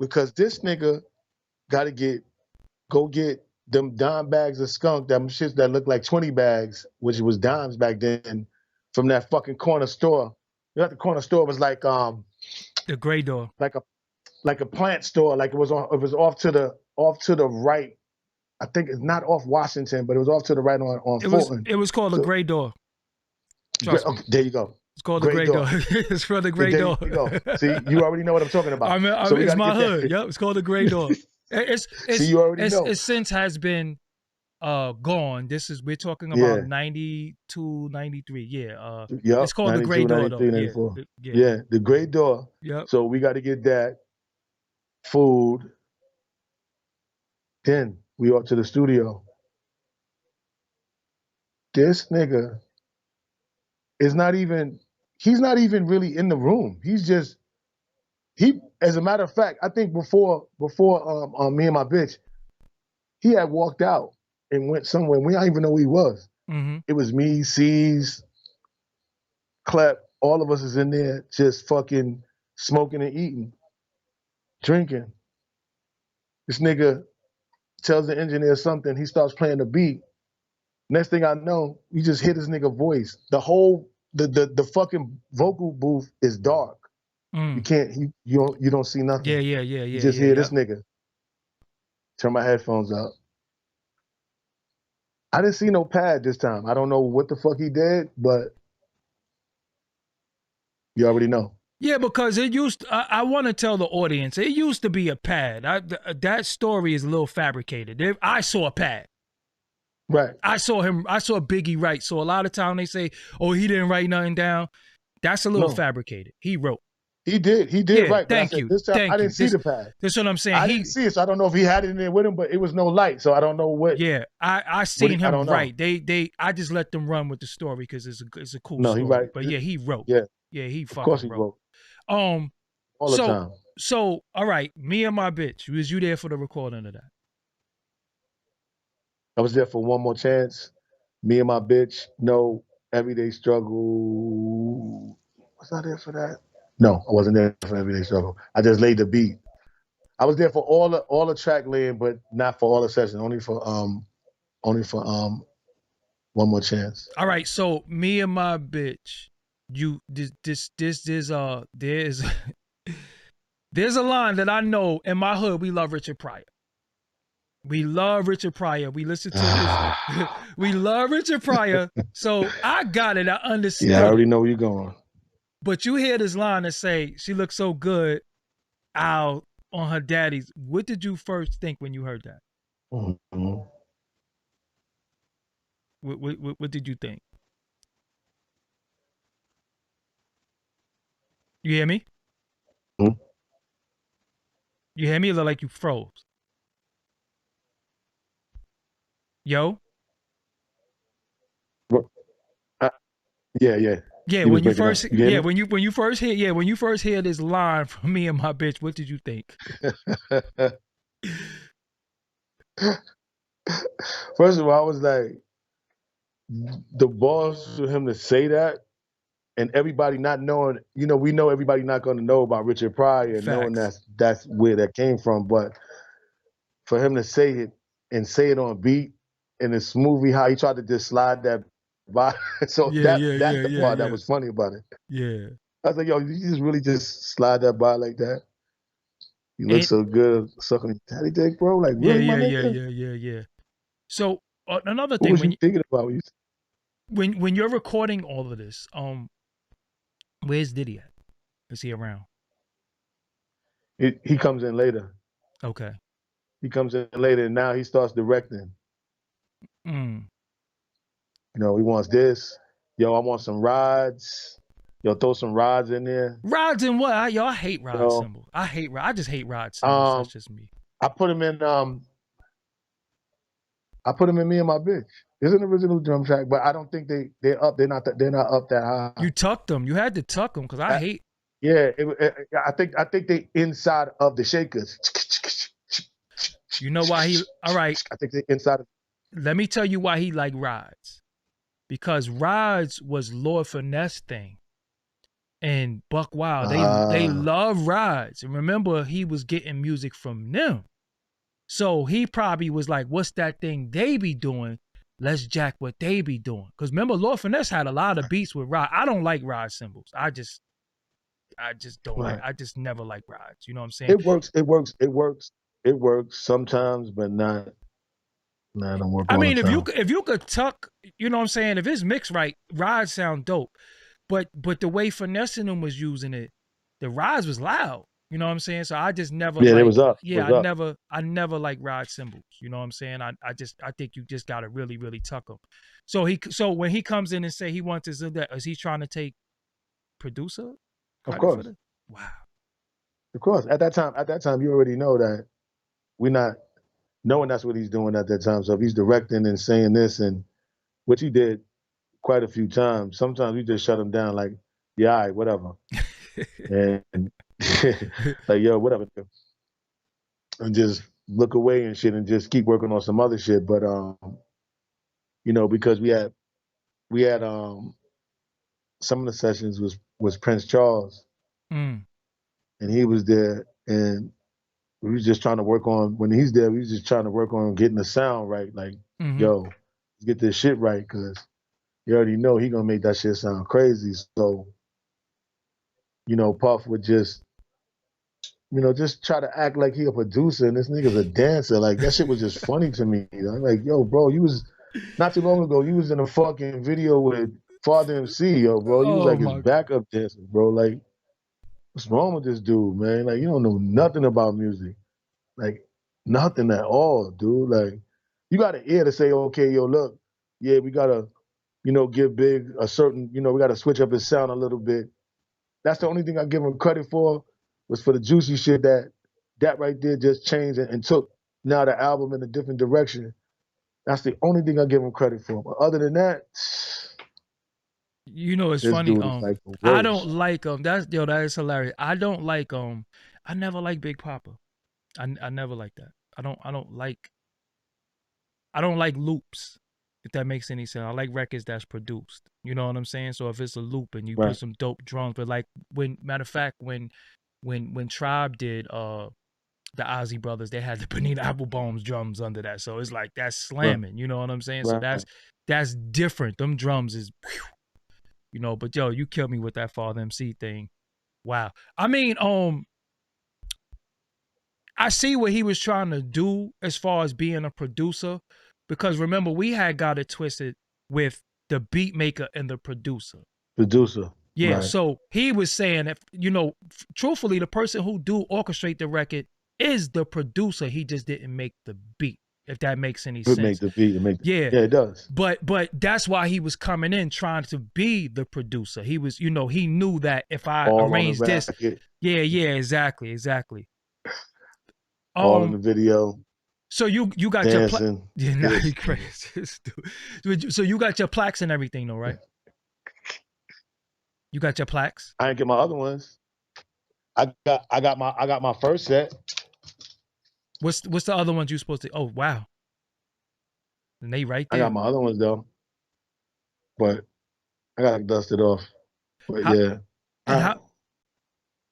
because this nigga got to go get them dime bags of skunk, them shits that look like 20 bags, which was dimes back then, from that fucking corner store. You know, the corner store was like the Gray Door, like a plant store. Like it was off to the right. I think it's not off Washington, but it was off to the right on Fulton. It was called the Gray Door. Trust me. Okay, there you go. It's called the Gray Gray Door. Door. It's for the Gray Door. There you go. See, you already know what I'm talking about. So it's my hood. Yep, it's called the Gray Door. See, you already know. It since has been gone. We're talking about 92, 93. Yeah. Yep, it's called the Gray Door though. 94. Yeah, the Gray Door. Yep. So we got to get that food. Then we up to the studio. This nigga is he's not even really in the room. As a matter of fact, I think before me and my bitch, he had walked out and went somewhere. We don't even know who he was. Mm-hmm. It was me, C's, Clep, all of us is in there just fucking smoking and eating, drinking. This nigga tells the engineer something, he starts playing the beat. Next thing I know, we just hear this nigga voice. The fucking vocal booth is dark. You can't you don't see nothing. Yeah. You just hear this nigga. Turn my headphones up. I didn't see no pad this time. I don't know what the fuck he did, but you already know. Yeah, because it used. I want to tell the audience it used to be a pad. That story is a little fabricated. I saw a pad. Right. I saw Biggie write. So a lot of time they say, "Oh, he didn't write nothing down." That's a little fabricated. He wrote. He did right. Thank you. This time I didn't see the pad. That's what I'm saying. I didn't see it, so I don't know if he had it in there with him, but it was no light, so I don't know what. Yeah, I seen him write. I just let them run with the story because it's a cool story. He right. But yeah, he wrote. Yeah, he fucking wrote. Of course he wrote. All the time. So all right, Me and My Bitch. Was you there for the recording of that? I was there for One More Chance. Me and My Bitch. No, Everyday Struggle. Was I there for that? No, I wasn't there for Everyday Struggle. I just laid the beat. I was there for all the track laying, but not for all the sessions. Only for One More Chance. All right, so Me and My Bitch. There's a line that I know in my hood. We love Richard Pryor. We love Richard Pryor. We listen to his. We love Richard Pryor. So I got it. I understand. Yeah, I already know where you're going. But you hear this line that say, "She looks so good out on her daddy's." What did you first think when you heard that? Mm-hmm. What did you think? You hear me? Mm-hmm. You hear me? It look like you froze. Yo? Uh, yeah, yeah. Yeah, He was when you breaking up. first You hear yeah, me? when you first hear this line from me and my bitch, what did you think? First of all, I was like, the balls for him to say that, and everybody not knowing, we know everybody not going to know about Richard Pryor and knowing Facts. that's where that came from. But for him to say it and say it on beat in this movie, how he tried to just slide that by. So Yeah, that's yeah, that's yeah, the yeah, part that yeah. was funny about it. Yeah. I was like, yo, you just really just slide that by like that? You look And so good sucking your daddy dick, bro. Like, yeah, really, my yeah, yeah, nigga? yeah, yeah, yeah. So another What thing was you thinking about? when you're recording all of this, where's Diddy at? Is he around? He comes in later. Okay. He comes in later, and now he starts directing. Mm. He wants this. Yo, I want some rides. Yo, throw some rides in there. Rods and what? I hate rod Yo, symbols. I just hate rod symbols. That's um, just me. I put him in. I put him in Me and My Bitch. It's an original drum track, but I don't think they're up. They're not up that high. You tucked them. You had to tuck them because I Uh, hate. yeah, I think they inside of the shakers. You know why he? All right. I think they inside of. Let me tell you why he like rods. Because rods was Lord Finesse thing. And Buck Wild, they Ah, love rides. And remember, he was getting music from them. So he probably was like, what's that thing they be doing? Let's jack what they be doing. Because remember, Lord Finesse had a lot of beats with ride. I don't like ride cymbals. I just don't like, right. I just never like rides. You know what I'm saying? It works. It works. It works. It works sometimes, but not don't work I all the mean, time. if you could tuck, you know what I'm saying? If it's mixed right, rides sound dope. But the way finessing them was using it, the rides was loud. You know what I'm saying? So I just never Yeah, it like, was up. It yeah, was up. I never like ride cymbals. You know what I'm saying? I think you just gotta really, really tuck them. So when he comes in and say he wants to do that, is he trying to take producer Of credit for course. this? Wow. Of course. At that time, you already know that we're not knowing that's what he's doing at that time. So if he's directing and saying this, and which he did quite a few times, sometimes we just shut him down like, yeah, all right, whatever. And like, yo, whatever. And just look away and shit and just keep working on some other shit. But because we had some of the sessions was Prince Charles, Mm, and he was there, and we was just trying to work on, when he's there, we was just trying to work on getting the sound right. Like, mm-hmm. yo, let's get this shit right, because you already know he gonna make that shit sound crazy. So, Puff would just try to act like he a producer and this nigga's a dancer. Like, that shit was just funny to me. I'm like, yo, bro, you was not too long ago, you was in a fucking video with Father MC, yo, bro. You was Oh like his my. backup dancer, bro. Like, what's wrong with this dude, man? Like, you don't know nothing about music. Like, nothing at all, dude. Like, you got an ear to say, okay, yo, look, yeah, we gotta, give Big a certain, we gotta switch up his sound a little bit. That's the only thing I give him credit for, was for the juicy shit that right there just changed and took now the album in a different direction. That's the only thing I give him credit for. But other than that, You know it's this funny. dude is like the I don't worst. like that is hilarious. I don't like I never like Big Papa. I never like that. I don't like loops, if that makes any sense. I like records that's produced. You know what I'm saying? So if it's a loop and you put Right. some dope drums, but like matter of fact, when Tribe did the Ozzy Brothers, they had the Benita Applebaum's drums under that. So it's like that's Right. slamming, you know what I'm saying? So Right. that's different. Them drums is but yo, you killed me with that Father MC thing. Wow. I mean, I see what he was trying to do as far as being a producer, because remember we had got it twisted with the beat maker and the producer. Producer. Yeah, Right. so he was saying if truthfully, the person who do orchestrate the record is the producer. He just didn't make the beat, if that makes any Would make sense. the beat and Yeah, yeah, it does. but that's why he was coming in trying to be the producer. He was, he knew that if I All on the arrange this, record. yeah, exactly. all in the video, So you got your dancing. yeah, nah, Yes. you crazy. So you got your plaques and everything though, right? You got your plaques. I didn't get my other ones. I got my first set. What's the other ones you supposed to? Oh wow, and they right I got there. my other ones though, but I gotta dust it off. But How yeah, and I,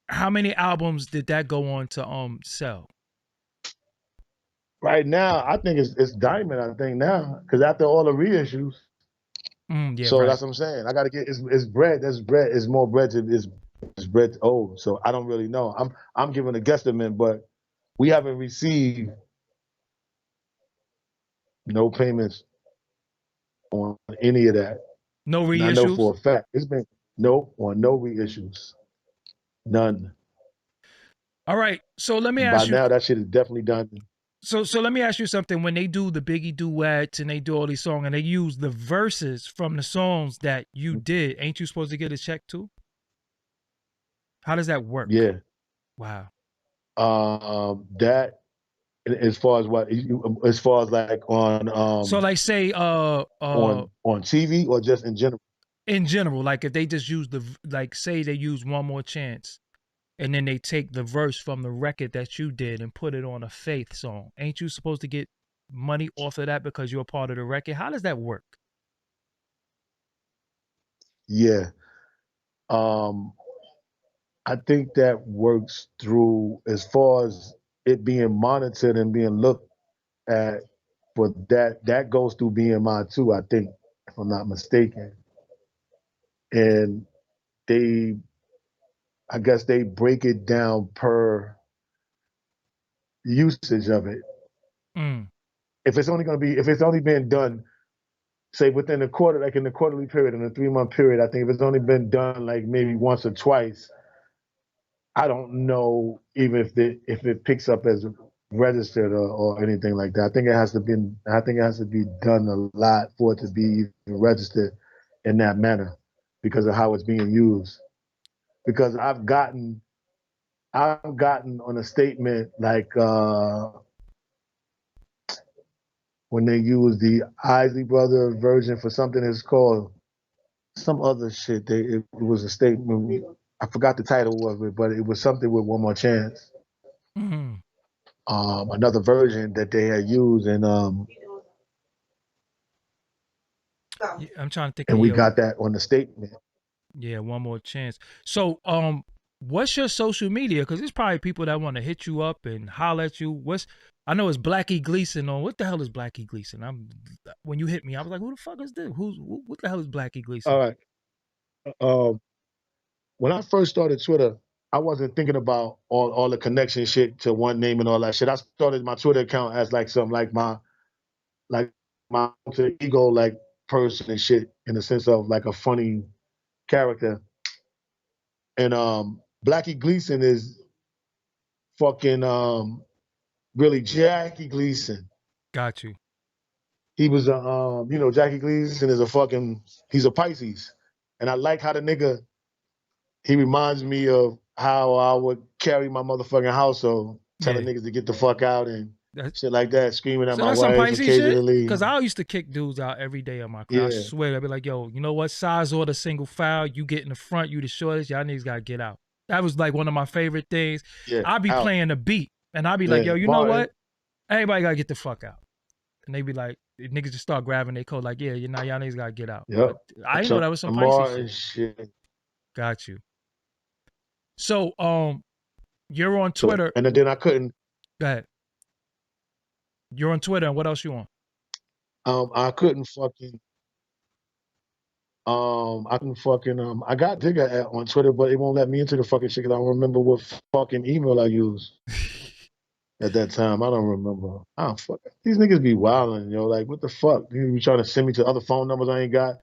how many albums did that go on to sell? right now I think it's Diamond. I think now because after all the reissues, Yeah, so right. that's what I'm saying. I gotta get it's bread. That's bread. It's more bread to it's bread. Oh, so I don't really know. I'm giving a guesstimate, but we haven't received no payments on any of that. No And I know reissues. for a fact it's been no on no reissues, none. All right. So let me And by ask you. now that shit is definitely done. So let me ask you something. When they do the Biggie duets and they do all these songs and they use the verses from the songs that you did, ain't you supposed to get a check too? How does that work? Yeah. Wow. That as far as as far as like So like say on TV or just in general. in general, like if they just use like say they use One More Chance and then they take the verse from the record that you did and put it on a Faith song, ain't you supposed to get money off of that because you're a part of the record? How does that work? Yeah. Um, I think that works through as far as it being monitored and being looked at. But that goes through BMI too, I think, if I'm not mistaken. And they, I guess they break it down per usage of it. Mm. If it's only going to be, if it's only been done, say within a quarter, like in the quarterly period, in a 3 month period, I think if it's only been done like maybe once or twice, I don't know even if it picks up as registered or anything like that. I think it has to be done a lot for it to be even registered in that manner because of how it's being used. Because I've gotten on a statement like when they use the Isley Brother version for something that's called some other shit. It was a statement. I forgot the title of it, but it was something with One More Chance. Mm. Another version that they had used, Yeah, I'm trying to think of and we got that on the statement. yeah, One More Chance. So what's your social media? Because there's probably people that want to hit you up and holler at you. I know it's Blackie Gleason on. What the hell is Blackie Gleason? When you hit me, I was like, who the fuck is this? What the hell is Blackie All Gleason? right. Um, when I first started Twitter, I wasn't thinking about all the connection shit to one name and all that shit. I started my Twitter account as like some like my alter ego like person and shit in the sense of like a funny character. And Blackie Gleason is fucking really Jackie Gleason. Got you. He was a Jackie Gleason is a fucking he's a Pisces. And I like how the nigga he reminds me of how I would carry my motherfucking household, telling Yeah. niggas to get the fuck out and That, shit like that, screaming at so my that's some wife Pisces shit. occasionally. Cause I used to kick dudes out every day on my car. I Yeah, swear, I'd be like, yo, you know what? Size order single file. You get in the front. You the shortest. Y'all niggas gotta get out. That was like one of my favorite things. yeah, I'd be out. playing the beat, and I'd be like, yo, Yeah, you know Martin. what? Everybody gotta get the fuck out. And they be like, niggas just start grabbing their coat, like, yeah, you know, y'all niggas gotta get out. Yep. But I didn't know Some that was some Pisces Martin shit. shit. Got you. So, you're on So Twitter. and then I couldn't Go ahead. You're on Twitter, and what else you on? I couldn't fucking I got Digga on Twitter, but it won't let me into the fucking shit because I don't remember what fucking email I used at that time. I don't remember. I don't fuck. These niggas be wilding, yo. Like, what the fuck? You be trying to send me to other phone numbers I ain't got.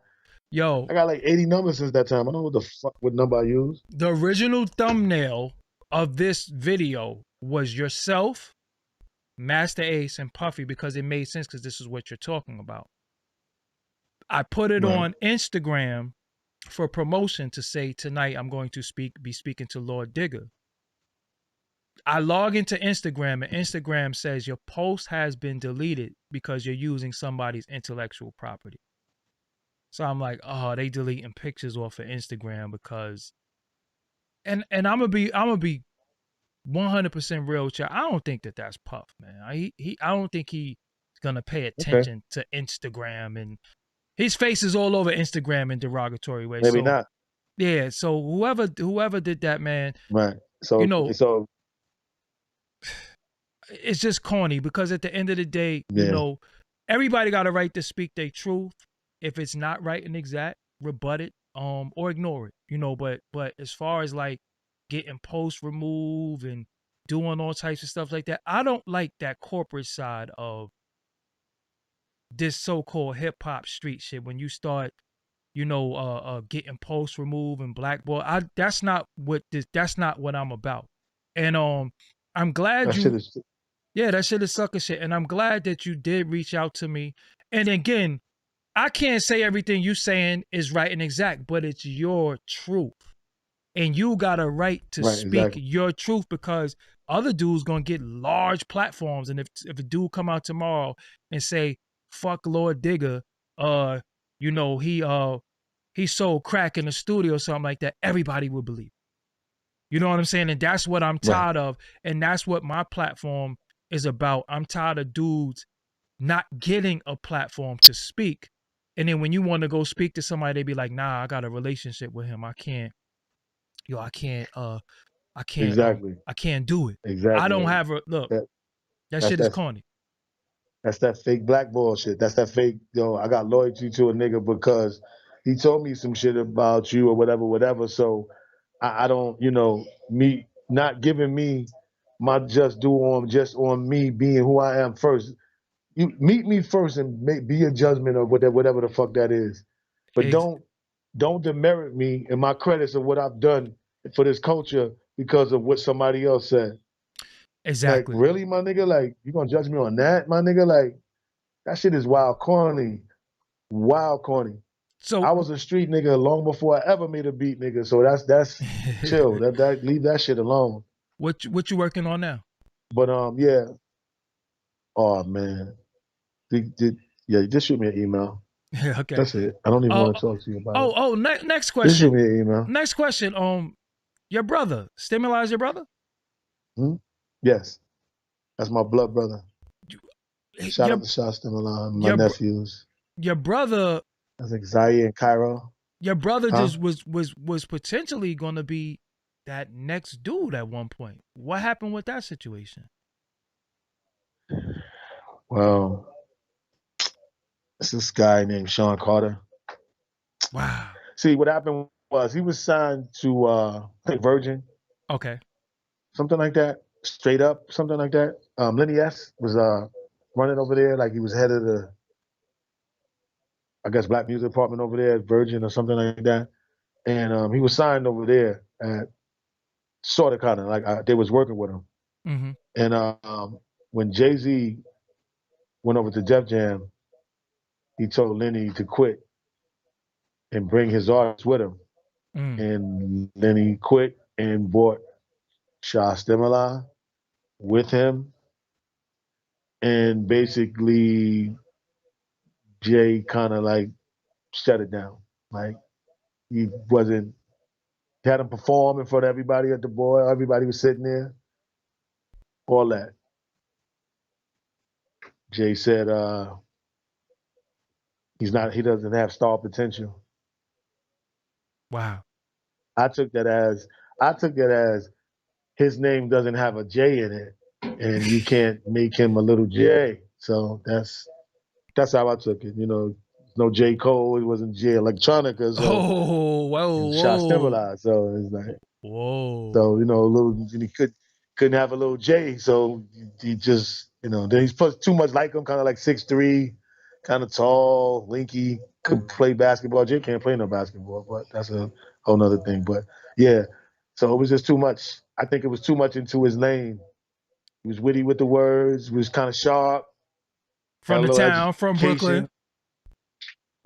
Yo, I got like 80 numbers since that time. I don't know what the fuck what number I use. the original thumbnail of this video was yourself, Master Ace, and Puffy because it made sense because this is what you're talking about. I put it Right. on Instagram for promotion to say tonight I'm going to be speaking to Lord Digga. I log into Instagram and Instagram says your post has been deleted because you're using somebody's intellectual property. So I'm like, oh, they deleting pictures off of Instagram because and I'm gonna be 100% real with you. I don't think that that's Puff, man. I don't think he's gonna pay Okay, attention to Instagram, and his face is all over Instagram in derogatory ways. maybe So not. yeah, so whoever did that, man, Right. you So know, so it's just corny because at the end of the day, yeah. everybody got a right to speak their truth. If it's not right and exact, rebut it, or ignore it. But as far as like getting posts removed and doing all types of stuff like that, I don't like that corporate side of this so-called hip hop street shit. When you start, getting posts removed and blackball, that's not what I'm about. And I'm glad That shit you is yeah, that shit is sucker shit. And I'm glad that you did reach out to me. And again, I can't say everything you saying is right and exact, but it's your truth. And you got a right to right, speak exactly. your truth because other dudes gonna get large platforms. And if a dude come out tomorrow and say, fuck Lord Digga, uh, he sold crack in the studio or something like that, everybody will believe. You know what I'm saying? And that's what I'm Right. tired of. And that's what my platform is about. I'm tired of dudes not getting a platform to speak. And then when you want to go speak to somebody, they be like, nah, I got a relationship with him. I can't, yo, Exactly. I can't do it. I don't Exactly. have a look, That that that's shit is that's corny. that's that fake black bullshit. That's that fake, I got loyalty to a nigga because he told me some shit about you or whatever, whatever. So I don't, me not giving me my just on me being who I am first. You meet me first and be a judgment of whatever the fuck that is. But Ex- don't demerit me and my credits of what I've done for this culture because of what somebody else said. Like, exactly. really, my nigga? Like, you gonna judge me on that, my nigga? Like, that shit is wild corny. Wild corny. I So was a street nigga long before I ever made a beat, nigga. So that's chill. That leave that shit alone. what you working on now? But yeah. Oh man. Yeah, just shoot me an email. Okay. That's it. I don't even Oh, want to talk to you about it. next Just shoot question. me an email. Next question. Your brother, Stimuli is your brother? Hmm? Yes. That's my blood brother. Shout out Your to Shasta Milan, my your nephews. your brother That's like Zaire and Cairo. your brother Huh? just was potentially going to be that next dude at one point. What happened with that situation? Well, it's this guy named Sean Carter. Wow. See, what happened was he was signed to I think Virgin, Okay. something like that. Straight up, something like that. Lenny S was running over there, like he was head of the, I guess, black music department over there at Virgin or something like that. And he was signed over there at sort of kind of like they was working with him. Mm-hmm. And when Jay Z went over to Def Jam, he told Lenny to quit and bring his artists with him. Mm. And Lenny quit and brought Shah Stimuli with him. And basically, Jay kind of like shut it down. Like he wasn't, had him perform in front of everybody at the boy. Everybody was sitting there, all that. Jay said he doesn't have star potential. Wow. I took that as I took that as his name doesn't have a J in it, and you can't make him a little J. So that's how I took it. No J Cole, it wasn't J Electronica, so Oh, whoa, and Shot whoa, Stimuli. So it's like whoa. so a little he couldn't have a little J, so he just then he's put too much like him, kind of like 6'3", kind of tall, linky, could play basketball. Jay can't play no basketball, but that's a whole nother thing. But yeah, so it was just too much. I think it was too much into his lane. He was witty with the words, was kind of sharp, had From a the little town, from Brooklyn. education.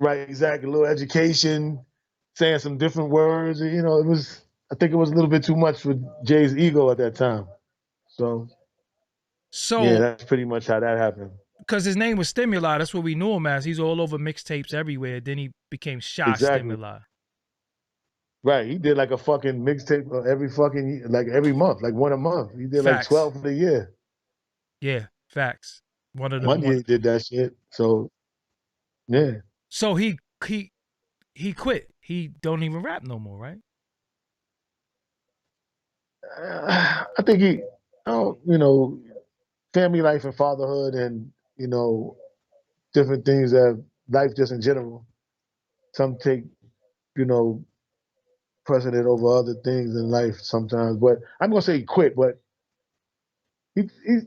Right, exactly. A little education, saying some different words. It was. I think it was a little bit too much for Jay's ego at that time. So yeah, So, that's pretty much how that happened. because his name was Stimuli, that's what we knew him as. He's all over mixtapes everywhere. Then he became Shy Exactly. Stimuli. Right. He did like a fucking mixtape every fucking like every month, like one a month. He did like Facts. 12 for the year. Yeah, facts. One of the One one. year he did that shit. So yeah. So he quit. He don't even rap no more, right? I think he, oh, family life and fatherhood and, different things that life just in general. Some take, you know, precedent over other things in life sometimes. But I'm gonna say he quit, but he, he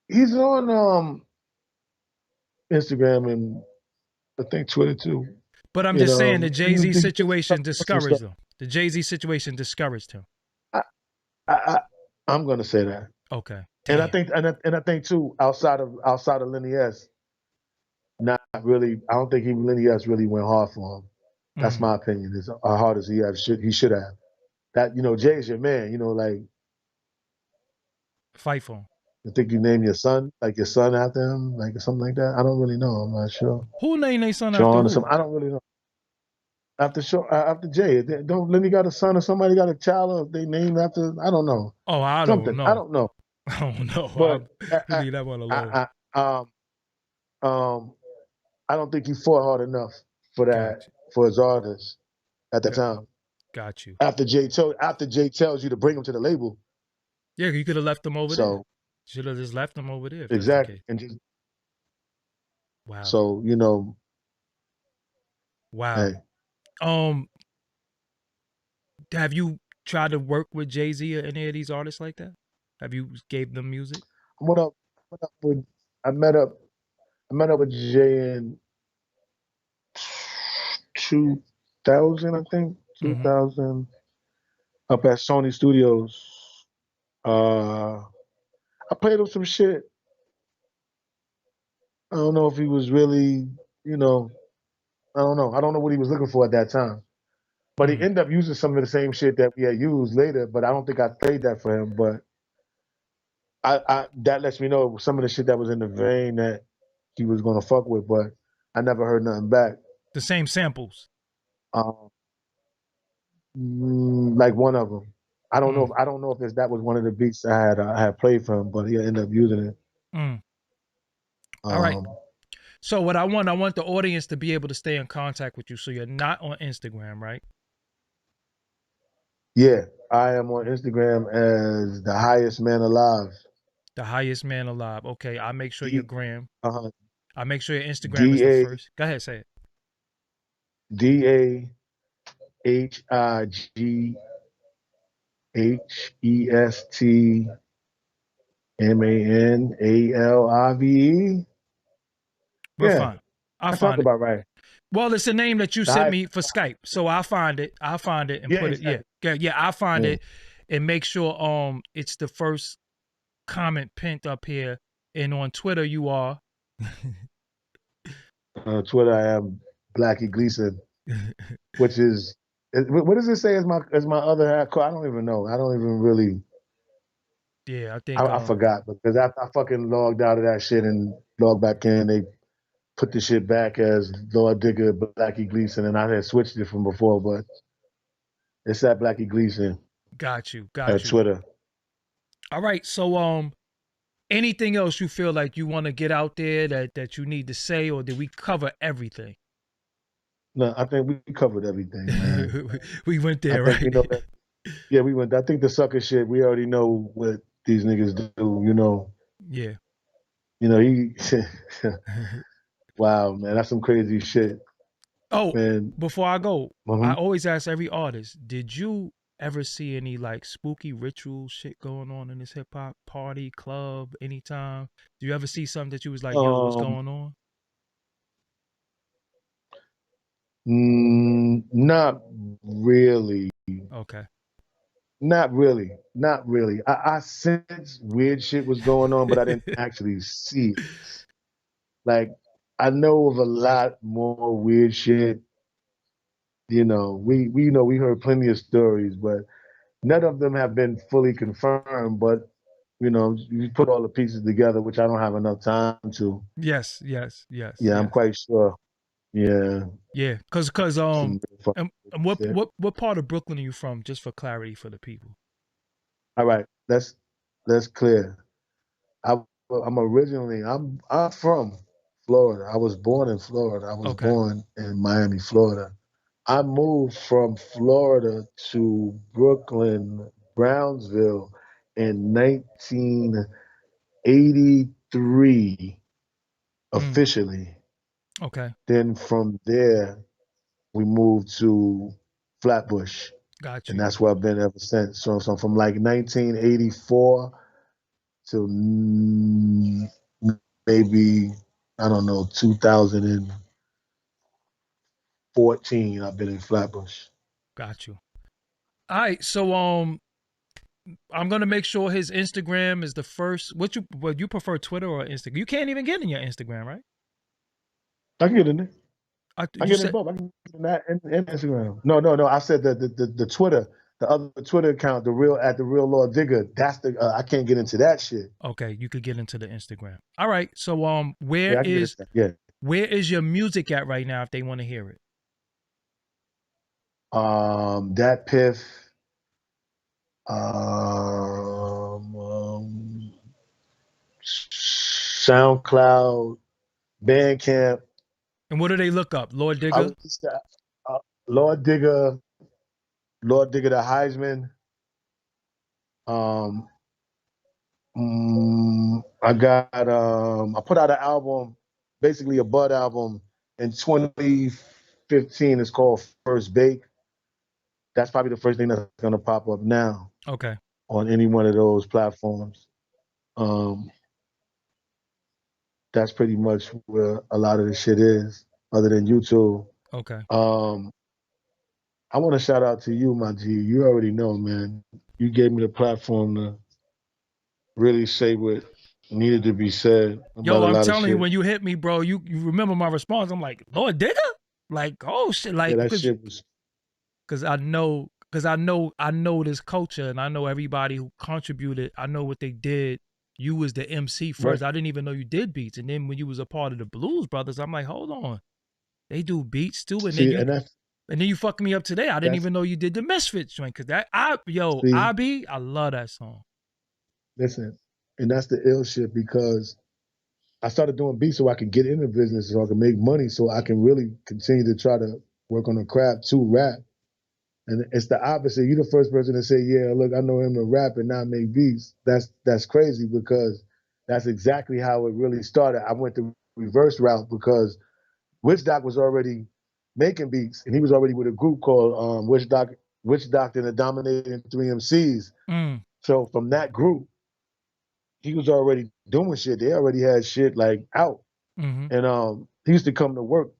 he's on Instagram and I think Twitter too. But I'm just saying the He was Jay-Z he did situation some stuff. discouraged him. The Jay-Z situation discouraged him. I, I, I'm gonna say that, Okay. and I Damn. think and I think too outside of Lenny S, not really. I don't think Lenny S really went hard for him. That's Mm. my opinion. As hard as he should have. That Jay's your man. Like Fight for him. I think you name your son like your son after him, like something like that. I don't really know. I'm not sure. Who named their son after Sean or who? something. I don't really know. After Jay, don't Lenny got a son or somebody got a child or they named after. I don't know Oh, I don't something. I know. don't know. I don't know. But You leave that one alone. I um I don't think he fought hard enough for that Gotcha. for his artists at the Got, time. got you. After Jay tells you to bring him to the label, Yeah, you could have left them over there. so Should have just left them over there if that's the exactly, case. and just Wow. so Wow. hey, Um, have you tried to work with Jay-Z or any of these artists like that? Have you gave them music? what up? What up with? I met up. I met up with Jay in 2000, I think Mm-hmm. 2000, up at Sony Studios. I played him some shit. I don't know if he was really, you know, I don't know. I don't know what he was looking for at that time. But he Mm. ended up using some of the same shit that we had used later. But I don't think I played that for him. But I that lets me know some of the shit that was in the vein that he was gonna fuck with. But I never heard nothing back. The same samples. Um, like one of them. Mm. I don't know if that was one of the beats I had played for him, but he ended up using it. Mm. All right. Um, So what I want the audience to be able to stay in contact with you. So you're not on Instagram, right? yeah, I am on Instagram as the highest man alive. The highest man alive. Okay, I'll make sure your D gram. uh I'll make sure your D Instagram is the A first. Go ahead, say it. DAHIGHESTMANALIVE. We're Yeah, fine. I'll that sounds find it. about right. Well, it's a name that you The sent highest. me for Skype, so I'll find it. I'll find it and Yeah, put it. Yeah, exactly. yeah, yeah. I'll find Yeah. it and make sure it's the first comment pinned up here. And on Twitter, you are. Twitter, I am Blackie Gleason, which is what does it say as my other half? I don't even know. I don't even really. Yeah, I think I forgot because I fucking logged out of that shit and logged back in. They put the shit back as Lord Digga Blackie Gleason, and I had switched it from before, but it's that Blackie Gleason got you, got at you. Twitter. All right, so anything else you feel like you want to get out there that you need to say, or did we cover everything? No, I think we covered everything, man. We went I there, think we know right? that. Yeah, we went. I think the sucker shit. We already know what these niggas do. Yeah. He. Wow, man, that's some crazy shit, Oh, man. before I go, I Mhm. always ask every artist, did you ever see any like spooky ritual shit going on in this hip hop party, club, anytime? Do you ever see something that you was like, yo, what's Um, going on? not really. Okay. Not really. Not really. I sensed weird shit was going on, but I didn't actually see it. Like I know of a lot more weird shit. We heard plenty of stories, but none of them have been fully confirmed. But you put all the pieces together, which I don't have enough time to. Yes. Yeah, I'm quite sure. Yeah, Yeah. Cause some real fucking and shit. what part of Brooklyn are you from? Just for clarity for the people. All right, that's clear. I, I'm from Florida. I was born in Florida. I was Okay. born in Miami, Florida. I moved from Florida to Brooklyn, Brownsville in 1983 Mm, officially. okay. Then from there, we moved to Flatbush, Got and you. that's where I've been ever since. So from like 1984 to maybe, I don't know, 2014, I've been in Flatbush. Got you. All right. So I'm gonna make sure his Instagram is the first. What you prefer, Twitter or Instagram? You can't even get in your Instagram, right? I can get in there. I You get in said both. I can get in that and Instagram. No. I said the Twitter, the other Twitter account, the real Lord Digger. That's the I can't get into that shit. okay. You could get into the Instagram. All right. So Yeah, I can get into that. Yeah. where is your music at right now if they want to hear it? That Piff, um, SoundCloud, Bandcamp. And what do they look up? Lord I Digger. released that. Lord Digger, Lord Digger the Heisman. Um, I put out an album, basically a Bud album in 2015. It's called First Bake. That's probably the first thing that's gonna pop up now Okay. on any one of those platforms. Um, that's pretty much where a lot of the shit is, other than YouTube. Okay. Um, I want to shout out to you, my G. You already know, man. You gave me the platform to really say what needed to be said about Yo, a I'm lot of telling you, shit. when you hit me, bro, you remember my response. I'm like, Lord Digger? Like, oh shit, Yeah, like that shit was. because I know this culture and I know everybody who contributed. I know what they did. You was the MC Right. first. I didn't even know you did beats. And then when you was a part of the Blues Brothers, I'm like, hold on. They do beats too. See, and And then you fucked me up today. I didn't that's even know you did the Misfits joint. Cause see, I love that song. listen, and that's the ill shit because I started doing beats so I could get in the business so I can make money so I can really continue to try to work on the craft to rap. And it's the opposite. You're the first person to say, "Yeah, look, I know him to rap and not make beats." That's crazy because that's exactly how it really started. I went the reverse route because Witch Doc was already making beats, and he was already with a group called Witch Doctor and the Dominating Three MCs. Mm, So from that group, he was already doing shit. They already had shit like out, mm-hmm. and he used to come to work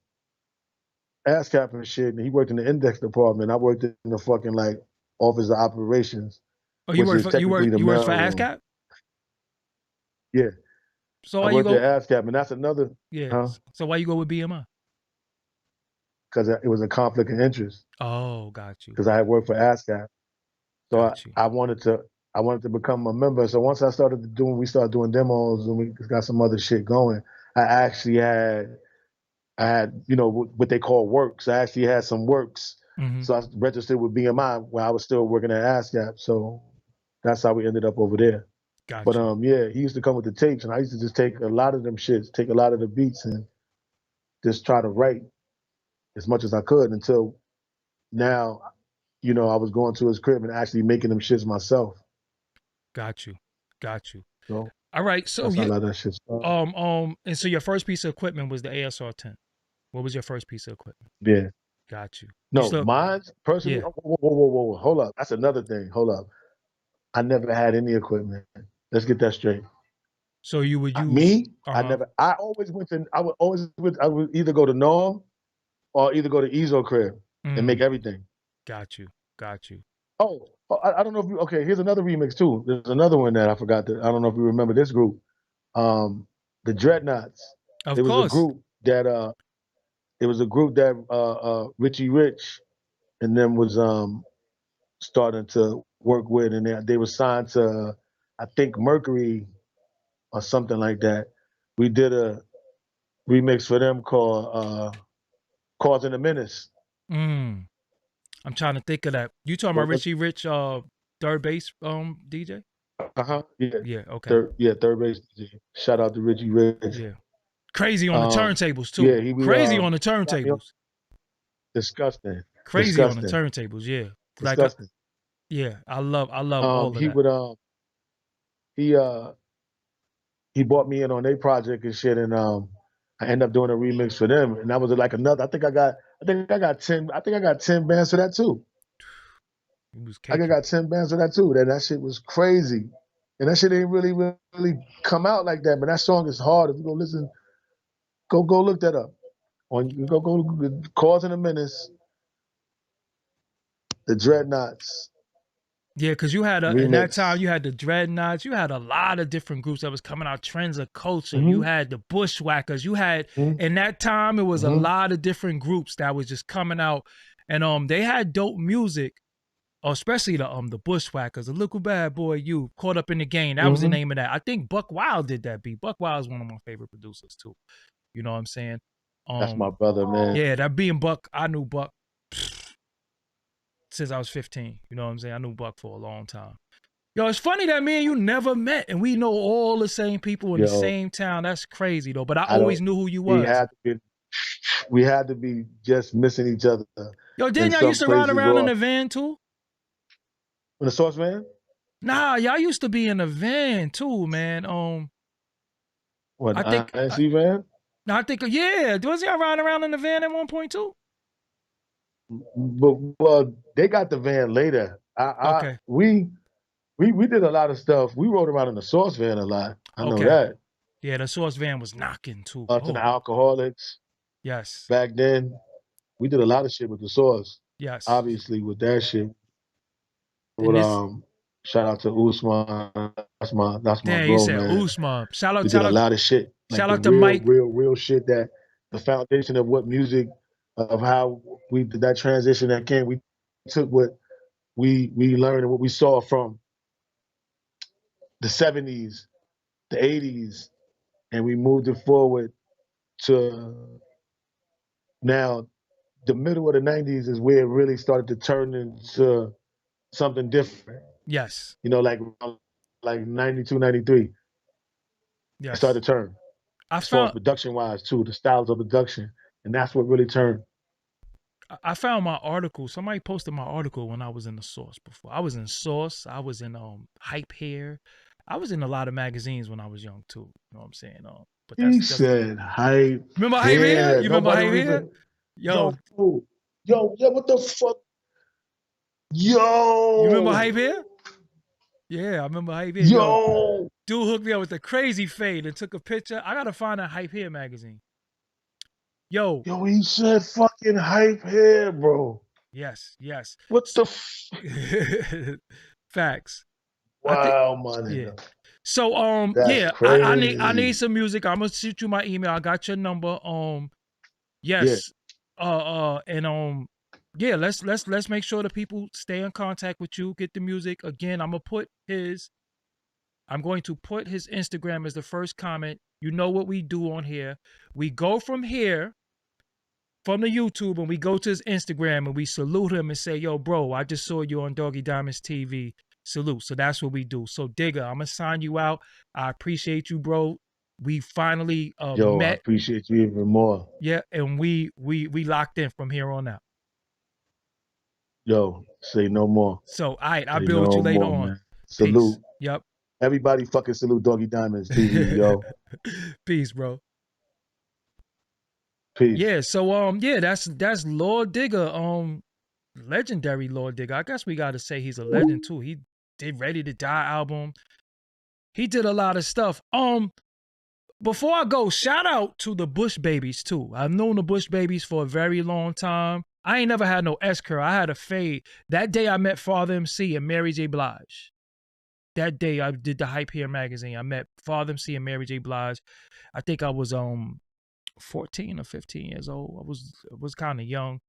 ASCAP and shit, and he worked in the index department. I worked in the fucking like office of operations, Oh, which is technically the you work for mailroom. ASCAP? Yeah, So I why you worked at go ASCAP, and that's another, huh? So why you go with BMI? Because it was a conflict of interest. Oh, got you. Because I had worked for ASCAP, so Got you. I wanted to become a member. So once we started doing demos, and we got some other shit going. I actually I had what they call works. I actually had some works, Mm-hmm. so I registered with BMI while I was still working at ASCAP. So that's how we ended up over there. But Got you. yeah, he used to come with the tapes, and I used to just take a lot of them shits, take a lot of the beats, and just try to write as much as I could until now. I was going to his crib and actually making them shits myself. Got you. Got you. So All right. So that's how a you lot of that shit started. and so your first piece of equipment was the ASR 10. What was your first piece of equipment? Yeah. Got you. You No, still mine's personally. yeah. Oh, whoa. Hold up. That's another thing. Hold up. I never had any equipment. Let's get that straight. So you would use Me, I uh-huh. never. I always went to. I would always. I would either go to Norm or either go to Ezo crib and make Mm, everything. got you. Got you. I don't know if you. Okay, here's another remix too. There's another one that I forgot. I don't know if you remember this group. The Dreadnoughts. Of It was a course. group that. It was a group that Richie Rich and them was starting to work with, and they were signed to. I think Mercury or something like that. We did a remix for them called Causing a Menace. I'm trying to think of that. You talking about Richie Rich, third bass DJ? Yeah. Yeah, okay. Third base DJ. Shout out to Richie Rich. Yeah. Crazy on the turntables too. Yeah, he we Crazy on the got me on turntables. disgusting. Crazy on the Disgusting. turntables, yeah. Like Disgusting. yeah, I love all of He that. would he he brought me in on their project and shit, and I ended up doing a remix for them, and that was like another. I think I got 10 bands for that too. It was I caking. got 10 bands for that too. That shit was crazy, and that shit ain't really come out like that. But that song is hard. If you go listen, go look that up. On you go Causing a Menace, the Dreadnoughts Yeah, because you had in that time remix. you had the Dreadnoughts, you had a lot of different groups that was coming out, Trends of Culture. You Mm-hmm. had the Bushwhackers. You had Mm-hmm. in that time it was a Mm-hmm. lot of different groups that was just coming out, and they had dope music. Especially the Bushwhackers, the Little Bad Boy You, Caught Up in the Game. That was the Mm-hmm. name of that. I think Buck Wild did that beat. Buck Wild is one of my favorite producers too. You know what I'm saying? That's my brother, man. Yeah, that being Buck, I knew Buck since I was 15. You know what I'm saying? I knew Buck for a long time. Yo, it's funny that me and you never met and we know all the same people in the same town. That's crazy though. But I always knew who you was. We had to be just missing each other Yo, in didn't y'all some used to ride places around in or a van too? in the Source Van? Nah, y'all used to be in a van too, man. What, I think INC van? No, I think yeah. Was y'all riding around in the van at one point too? But well, they got the van later. Okay. We did a lot of stuff. We rode around in the Source Van a lot. I know Okay. that. Yeah, the Source van was knocking too. To the Oh, Alcoholics yes. back then. We did a lot of shit with the Source. Yes. Obviously with that shit. And With this shout out to Usman. That's my damn, you bro, said man. Usman. We did a lot of shit. Like Shout the out to Mike. real shit that the foundation of what music, of how we did that transition that came. We took what we learned and what we saw from the 70s, the 80s, and we moved it forward to now. The middle of the 90s is where it really started to turn into something different. Yes. You know, like 92, 93. It Yes. started to turn. I As far as found production wise too, the styles of production. And that's what really turned. I found my article. Somebody posted my article when I was in the Source before. I was in Source. I was in Hype Hair. I was in a lot of magazines when I was young too. You know what I'm saying? But He that's said hype remember Hype Hair? hair. You remember Nobody Hype Hair? even Yo, what the fuck? you remember Yo, Hype Hair? Yeah, I remember Hype Hair. Yo, yo, dude hooked me up with a crazy fade and took a picture. I gotta find a Hype Hair magazine. Yo, yo, he said fucking hype hair, bro. yes. What the Facts. I think wow, my yeah. nigga. So That's yeah, I need crazy. some music. I'm gonna shoot you my email. I got your number. Yeah, Yes. And yeah, let's make sure the people stay in contact with you, get the music. Again, I'm going to put his Instagram as the first comment. You know what we do on here. We go from here from the YouTube and we go to his Instagram and we salute him and say, yo, bro, I just saw you on Doggie Diamonds TV. Salute. So that's what we do. So Digga, I'm gonna sign you out. I appreciate you, bro. We finally yo, I met. appreciate you even more. Yeah, and we locked in from here on out. Yo, say no more. So all right, I'll Say build with you no later more, on. man. Peace. Salute. Yep. Everybody fucking salute Doggie Diamonds TV, yo. Peace, bro. Peace. Yeah, so yeah, that's Lord Digga, legendary Lord Digga. I guess we gotta say he's a legend too. He did Ready to Die album. He did a lot of stuff. Before I go, shout out to the Bush Babies too. I've known the Bush Babies for a very long time. I ain't never had no S curl. I had a fade. That day I met Father MC and Mary J. Blige. That day I did the Hype Here magazine. I met Father MC and Mary J. Blige. I think I was 14 or 15 years old. I was kind of young.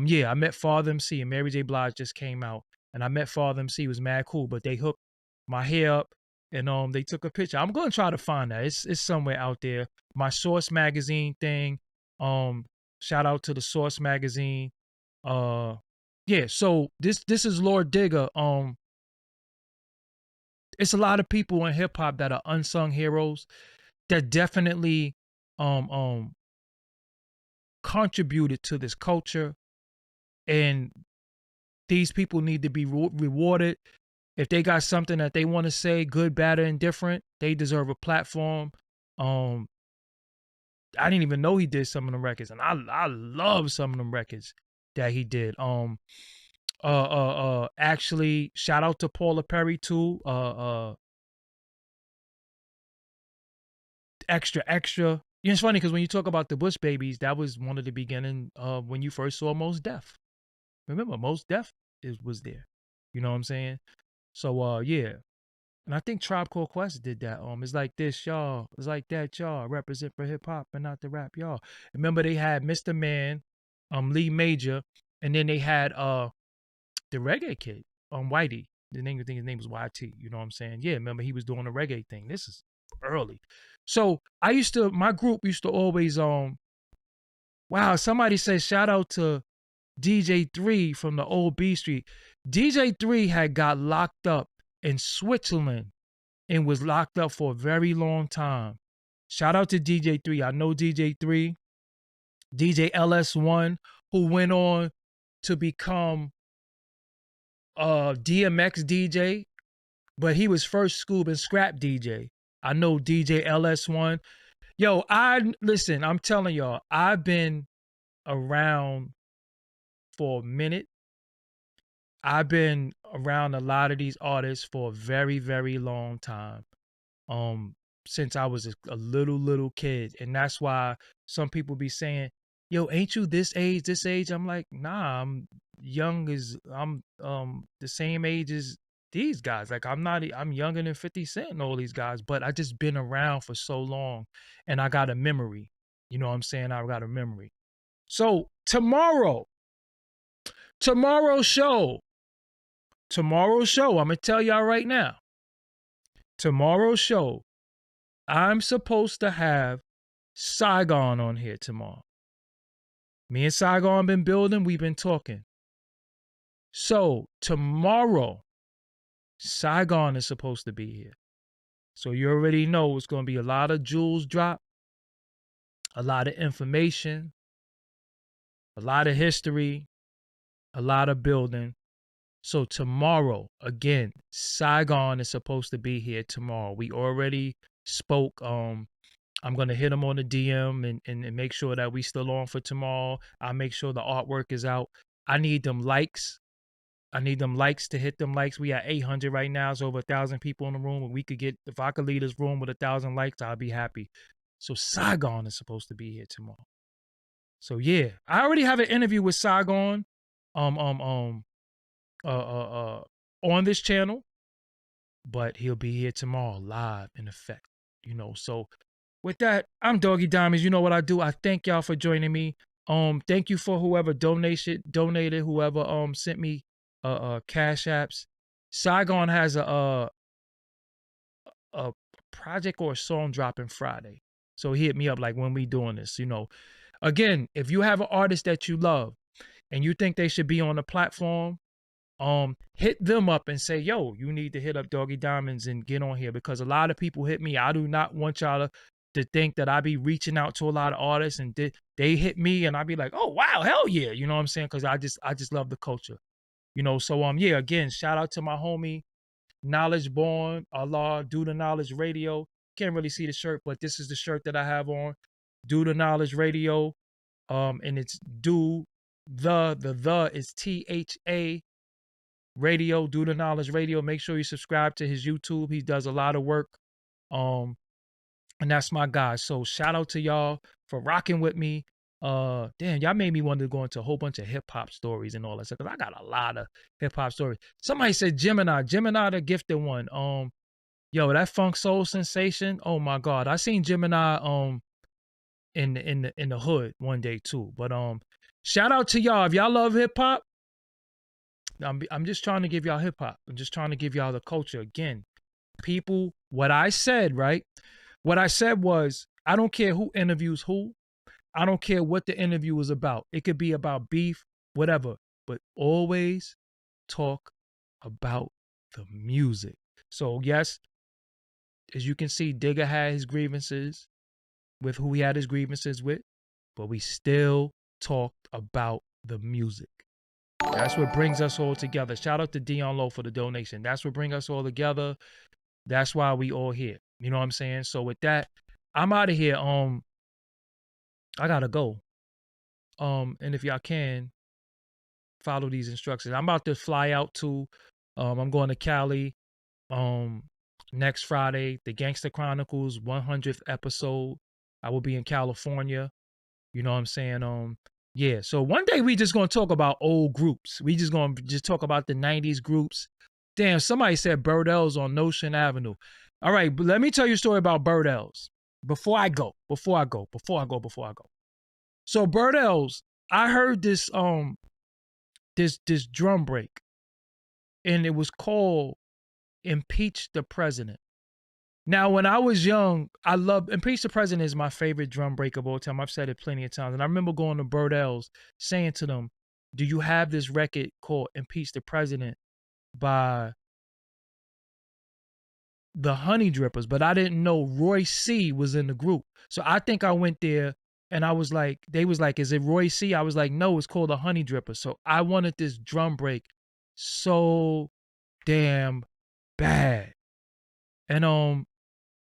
Yeah, I met Father MC and Mary J. Blige just came out. And I met Father MC, was mad cool, but they hooked my hair up and they took a picture. I'm gonna try to find that. It's somewhere out there. My Source magazine thing. Shout out to the Source magazine. Yeah. So this is Lord Digga. It's a lot of people in hip hop that are unsung heroes that definitely um um contributed to this culture, and these people need to be rewarded. If they got something that they want to say, good, bad, or indifferent, they deserve a platform. Um, I didn't even know he did some of them records, and I love some of them records that he did. Actually, shout out to Paula Perry too. Extra, extra. You know, it's funny because when you talk about the Bush Babies, that was one of the beginning when you first saw Mos Def. Remember, Mos Def was there. You know what I'm saying? So yeah. And I think Tribe Called Quest did that. It's like this, y'all. It's like that, y'all. Represent for hip hop and not the rap, y'all. Remember they had Mr. Man, Lee Major, and then they had the reggae kid, Whitey. I think his name was YT. You know what I'm saying? Yeah, remember he was doing the reggae thing. This is early. So my group used to always wow, somebody said shout out to DJ 3 from the old B Street. DJ 3 had got locked up in Switzerland and was locked up for a very long time. Shout out to DJ 3. I know DJ 3, DJ LS1, who went on to become a DMX DJ, but he was first Scoob and Scrap DJ. I know DJ LS1. Yo, listen, I'm telling y'all, I've been around for a minute. I've been around a lot of these artists for a very, very long time. Since I was a little kid. And that's why some people be saying, yo, ain't you this age, this age? I'm like, nah, I'm the same age as these guys. Like I'm younger than 50 Cent and all these guys, but I just been around for so long and I got a memory. You know what I'm saying? I got a memory. So tomorrow's show, I'm gonna tell y'all right now. Tomorrow's show, I'm supposed to have Saigon on here tomorrow. Me and Saigon been building, we've been talking. So tomorrow, Saigon is supposed to be here. So you already know it's going to be a lot of jewels drop, a lot of information, a lot of history, a lot of building. So tomorrow, again, Saigon is supposed to be here tomorrow. We already spoke. I'm going to hit him on the DM and make sure that we still on for tomorrow. I'll make sure the artwork is out. I need them likes. I need them likes to hit them likes. We at 800 right now. It's over 1,000 people in the room. If I could leave this room with 1,000 likes, I'll be happy. So Saigon is supposed to be here tomorrow. So yeah, I already have an interview with Saigon, on this channel, but he'll be here tomorrow live in effect. You know, so with that, I'm Doggie Diamonds. You know what I do. I thank y'all for joining me. Thank you for whoever donated, whoever sent me cash apps. Saigon has a project or a song dropping Friday. So he hit me up like when we doing this, you know. Again, if you have an artist that you love and you think they should be on the platform, hit them up and say, yo, you need to hit up Doggie Diamonds and get on here, because a lot of people hit me. I do not want y'all to think that I be reaching out to a lot of artists and they hit me and I be like, oh wow, hell yeah, you know what I'm saying? Because I just love the culture, you know. So yeah, again, shout out to my homie Knowledge Born, Allah, Do the Knowledge Radio. Can't really see the shirt, but this is the shirt that I have on. Do the Knowledge Radio, and it's do the is THA Radio, Do the Knowledge Radio. Make sure you subscribe to his YouTube. He does a lot of work. And that's my guy. So shout out to y'all for rocking with me. Damn, y'all made me want to go into a whole bunch of hip hop stories and all that stuff, because I got a lot of hip hop stories. Somebody said Gemini the gifted one. Yo, that funk soul sensation. Oh my God, I seen Gemini in the hood one day too. But shout out to y'all. If y'all love hip hop, I'm just trying to give y'all hip hop. I'm just trying to give y'all the culture. Again, people what I said, right? What I said was, I don't care who interviews who. I don't care what the interview is about. It could be about beef, whatever, but always talk about the music. So yes, as you can see, Digga had his grievances with who he had his grievances with, but we still talked about the music. That's what brings us all together. Shout out to Dion Low for the donation. That's what brings us all together. That's why we all here. You know what I'm saying? So with that, I'm out of here. I gotta go. And if y'all can, follow these instructions. I'm about to fly out to I'm going to Cali next Friday, the Gangster Chronicles 100th episode. I will be in California. You know what I'm saying? Yeah, so one day we just gonna talk about old groups. We just gonna talk about the 90s groups. Damn, somebody said Birdell's on Notion Avenue. All right, but let me tell you a story about Birdell's before I go. So Birdell's, I heard this this drum break, and it was called Impeach the President. Now, when I was young, I loved Impeach the President is my favorite drum break of all time. I've said it plenty of times. And I remember going to Birdell's saying to them, do you have this record called Impeach the President by the Honey Drippers? But I didn't know Roy C was in the group. So I think I went there and I was like, they was like, is it Roy C? I was like, no, it's called the Honey Drippers. So I wanted this drum break so damn bad. And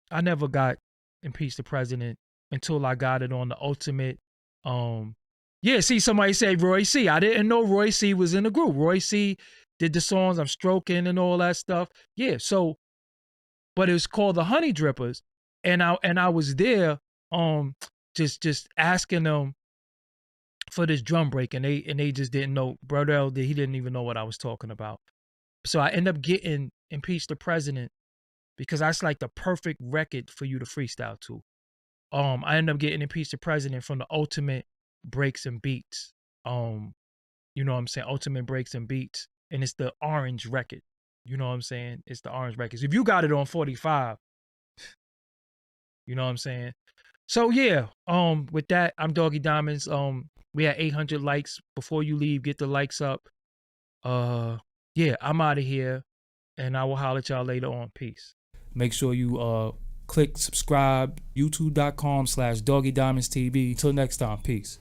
I never got Impeach the President until I got it on the ultimate. Yeah, see, somebody said Roy C. I didn't know Roy C was in the group. Roy C did the songs I'm Stroking and all that stuff. Yeah, so, but it was called the Honey Drippers. And I was there just asking them for this drum break, and they just didn't know. Brodell, he didn't even know what I was talking about. So I ended up getting Impeach the President, because that's like the perfect record for you to freestyle to. I ended up getting Impeach the President from the Ultimate Breaks and Beats. You know what I'm saying? Ultimate Breaks and Beats. And it's the orange record. You know what I'm saying? It's the orange records. If you got it on 45, you know what I'm saying? So yeah, with that, I'm Doggie Diamonds. We had 800 likes. Before you leave, get the likes up. Yeah, I'm out of here, and I will holler at y'all later on. Peace. Make sure you click subscribe, youtube.com/DoggieDiamondsTV. Till next time, peace.